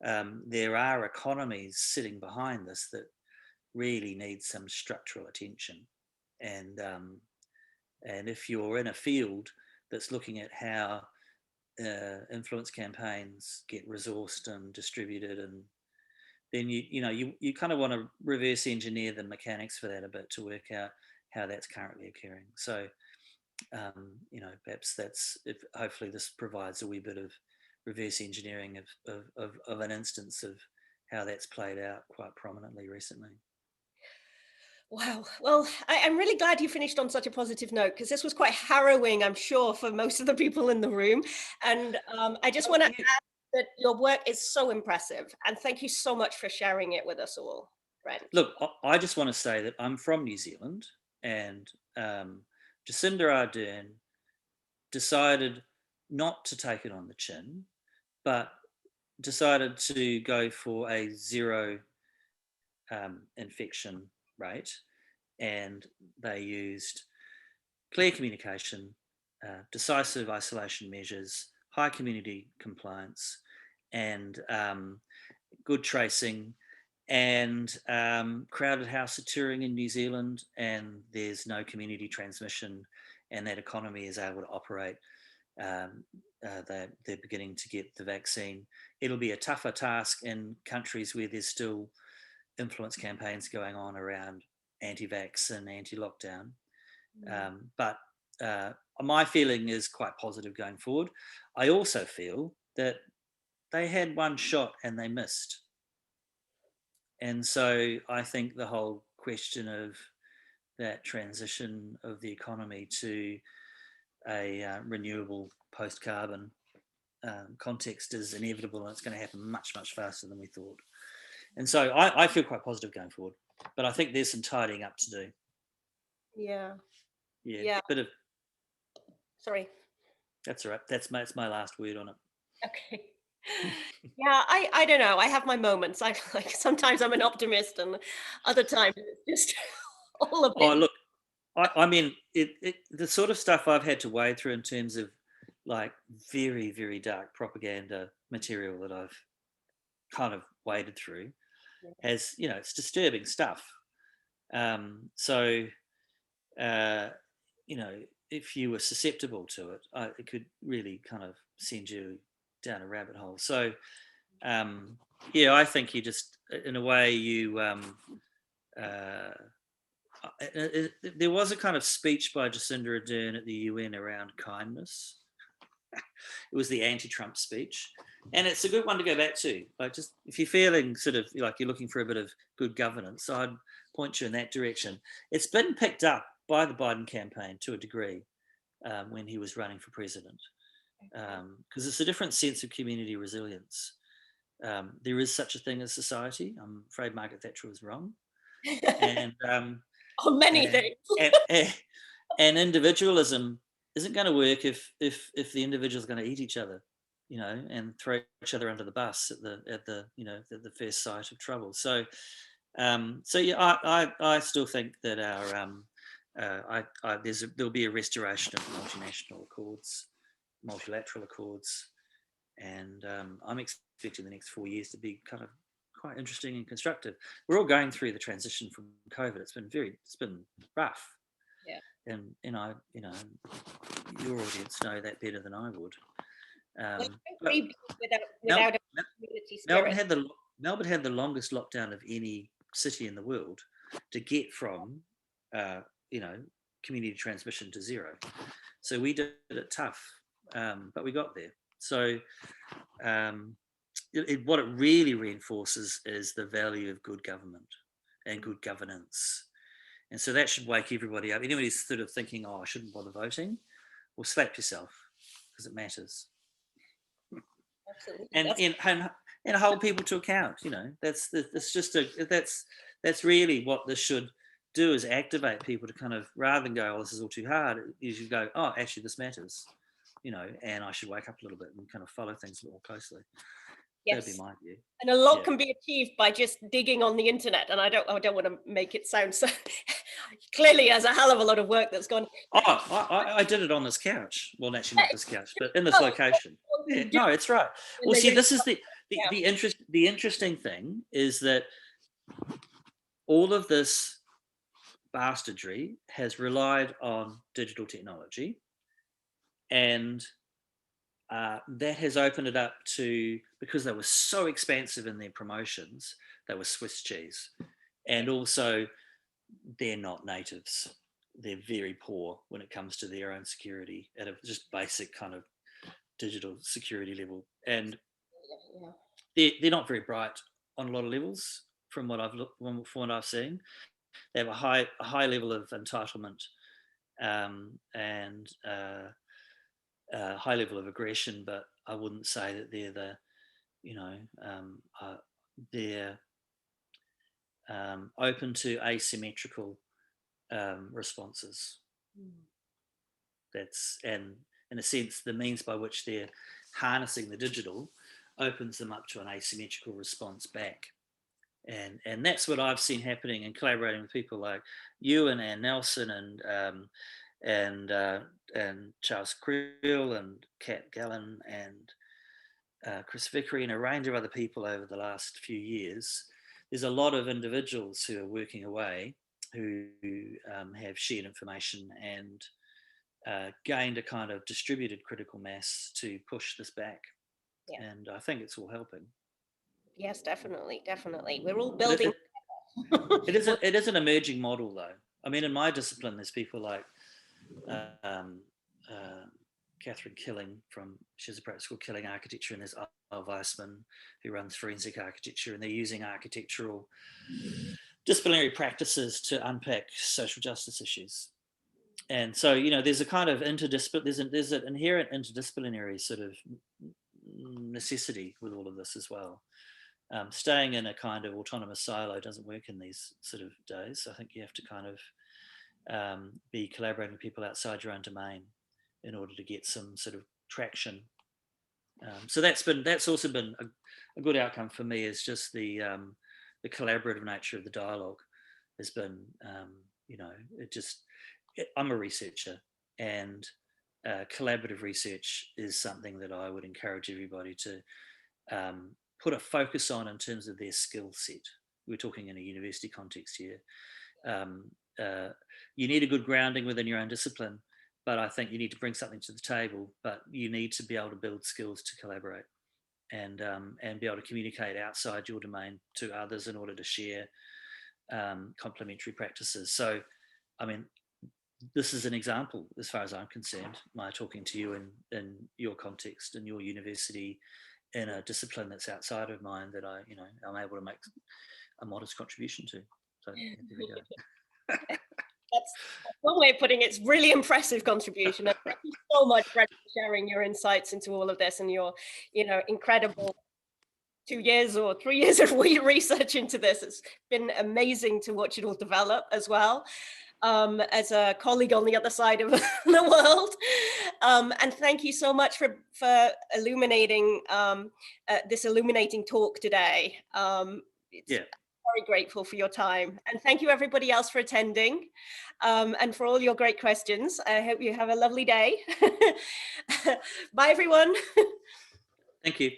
[SPEAKER 2] there are economies sitting behind this that really need some structural attention. And if you're in a field that's looking at how influence campaigns get resourced and distributed, and then you kind of want to reverse engineer the mechanics for that a bit to work out how that's currently occurring. So perhaps hopefully this provides a wee bit of reverse engineering of an instance of how that's played out quite prominently recently.
[SPEAKER 1] Wow. Well, I'm really glad you finished on such a positive note, because this was quite harrowing, I'm sure, for most of the people in the room. And I just want to add that your work is so impressive. And thank you so much for sharing it with us all, Brent.
[SPEAKER 2] Look, I just want to say that I'm from New Zealand, and Jacinda Ardern decided not to take it on the chin, but decided to go for a zero infection rate, and they used clear communication, decisive isolation measures, high community compliance, and good tracing, and crowded house touring in New Zealand, and there's no community transmission, and that economy is able to operate. They're beginning to get the vaccine. It'll be a tougher task in countries where there's still influence campaigns going on around anti-vax and anti-lockdown. But my feeling is quite positive going forward. I also feel that they had one shot and they missed. And so I think the whole question of that transition of the economy to a renewable post-carbon context is inevitable, and it's going to happen much, much faster than we thought. And so I feel quite positive going forward, but I think there's some tidying up to do.
[SPEAKER 1] Yeah.
[SPEAKER 2] Bit of.
[SPEAKER 1] Sorry.
[SPEAKER 2] That's all right. That's my last word on it.
[SPEAKER 1] Okay. Yeah, I don't know. I have my moments. I like sometimes I'm an optimist, and other times it's just all of it.
[SPEAKER 2] Oh, look, I mean, the sort of stuff I've had to wade through in terms of like very, very dark propaganda material that I've kind of waded through has, it's disturbing stuff. So, if you were susceptible to it, it could really kind of send you down a rabbit hole. So, I think you just, in a way, there was a kind of speech by Jacinda Ardern at the UN around kindness. It was the anti-Trump speech, and it's a good one to go back to. Like, just if you're feeling sort of like you're looking for a bit of good governance, I'd point you in that direction. It's been picked up by the Biden campaign to a degree when he was running for president, because it's a different sense of community resilience. There is such a thing as society. I'm afraid Margaret Thatcher was wrong, and
[SPEAKER 1] on many things.
[SPEAKER 2] and individualism isn't going to work if the individuals are going to eat each other, and throw each other under the bus at the first sight of trouble. So, I still think that there'll be a restoration of multinational accords, multilateral accords, and I'm expecting the next 4 years to be kind of quite interesting and constructive. We're all going through the transition from COVID. It's been rough. Yeah. And your audience know that better than I would.
[SPEAKER 1] Without a community spirit.
[SPEAKER 2] Melbourne had the longest lockdown of any city in the world to get from community transmission to zero. So we did it tough, but we got there. So what it really reinforces is the value of good government and good governance. And so that should wake everybody up. Anybody who's sort of thinking, I shouldn't bother voting, well, slap yourself, because it matters.
[SPEAKER 1] Absolutely.
[SPEAKER 2] And hold people to account. That's really what this should do, is activate people to kind of, rather than go, this is all too hard, you should go, actually this matters. and I should wake up a little bit and kind of follow things a little more closely.
[SPEAKER 1] Yes.
[SPEAKER 2] That'd be my view.
[SPEAKER 1] And a lot can be achieved by just digging on the internet. And I don't want to make it sound so clearly there's a hell of a lot of work that's gone.
[SPEAKER 2] Oh, I did it on this couch. Well, actually not this couch, but in this location. Yeah, no, it's right. Well, see, this is the interesting thing is that all of this bastardry has relied on digital technology, and that has opened it up to, because they were so expansive in their promotions, they were Swiss cheese, and also they're not natives. They're very poor when it comes to their own security at a just basic kind of digital security level, and they're not very bright on a lot of levels from what I've seen. They have a high level of entitlement and high level of aggression, but I wouldn't say that they're they're open to asymmetrical responses. And in a sense, the means by which they're harnessing the digital opens them up to an asymmetrical response back. And that's what I've seen happening in collaborating with people like you and Ann Nelson and Charles Creel and Kat Gallen and Chris Vickery and a range of other people over the last few years. There's a lot of individuals who are working away who have shared information and gained a kind of distributed critical mass to push this back. Yeah. And I think it's all helping.
[SPEAKER 1] Yes, definitely. We're all building.
[SPEAKER 2] It is an emerging model, though. I mean, in my discipline, there's people like Catherine Killing she's a practical killing architecture, and there's Al Weissman, who runs forensic architecture, and they're using architectural disciplinary practices to unpack social justice issues. And so, there's a kind of there's an inherent interdisciplinary sort of necessity with all of this as well. Staying in a kind of autonomous silo doesn't work in these sort of days. I think you have to kind of be collaborating with people outside your own domain in order to get some sort of traction. So that's also been a good outcome for me, is just the collaborative nature of the dialogue has been, I'm a researcher, and collaborative research is something that I would encourage everybody to put a focus on in terms of their skill set. We're talking in a university context here. You need a good grounding within your own discipline, but I think you need to bring something to the table, but you need to be able to build skills to collaborate and be able to communicate outside your domain to others in order to share complementary practices. So, I mean, this is an example, as far as I'm concerned, my talking to you in your context, in your university, in a discipline that's outside of mine, that I'm able to make a modest contribution to. So there we go.
[SPEAKER 1] That's one way of putting it. It's really impressive contribution. And thank you so much, Brent, for sharing your insights into all of this and your, incredible 2 years or 3 years of research into this. It's been amazing to watch it all develop as well. As a colleague on the other side of the world. And thank you so much for illuminating this illuminating talk today. Very grateful for your time. And thank you everybody else for attending and for all your great questions. I hope you have a lovely day. Bye, everyone.
[SPEAKER 2] Thank you.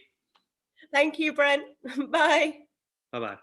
[SPEAKER 1] Thank you, Brent. Bye.
[SPEAKER 2] Bye-bye.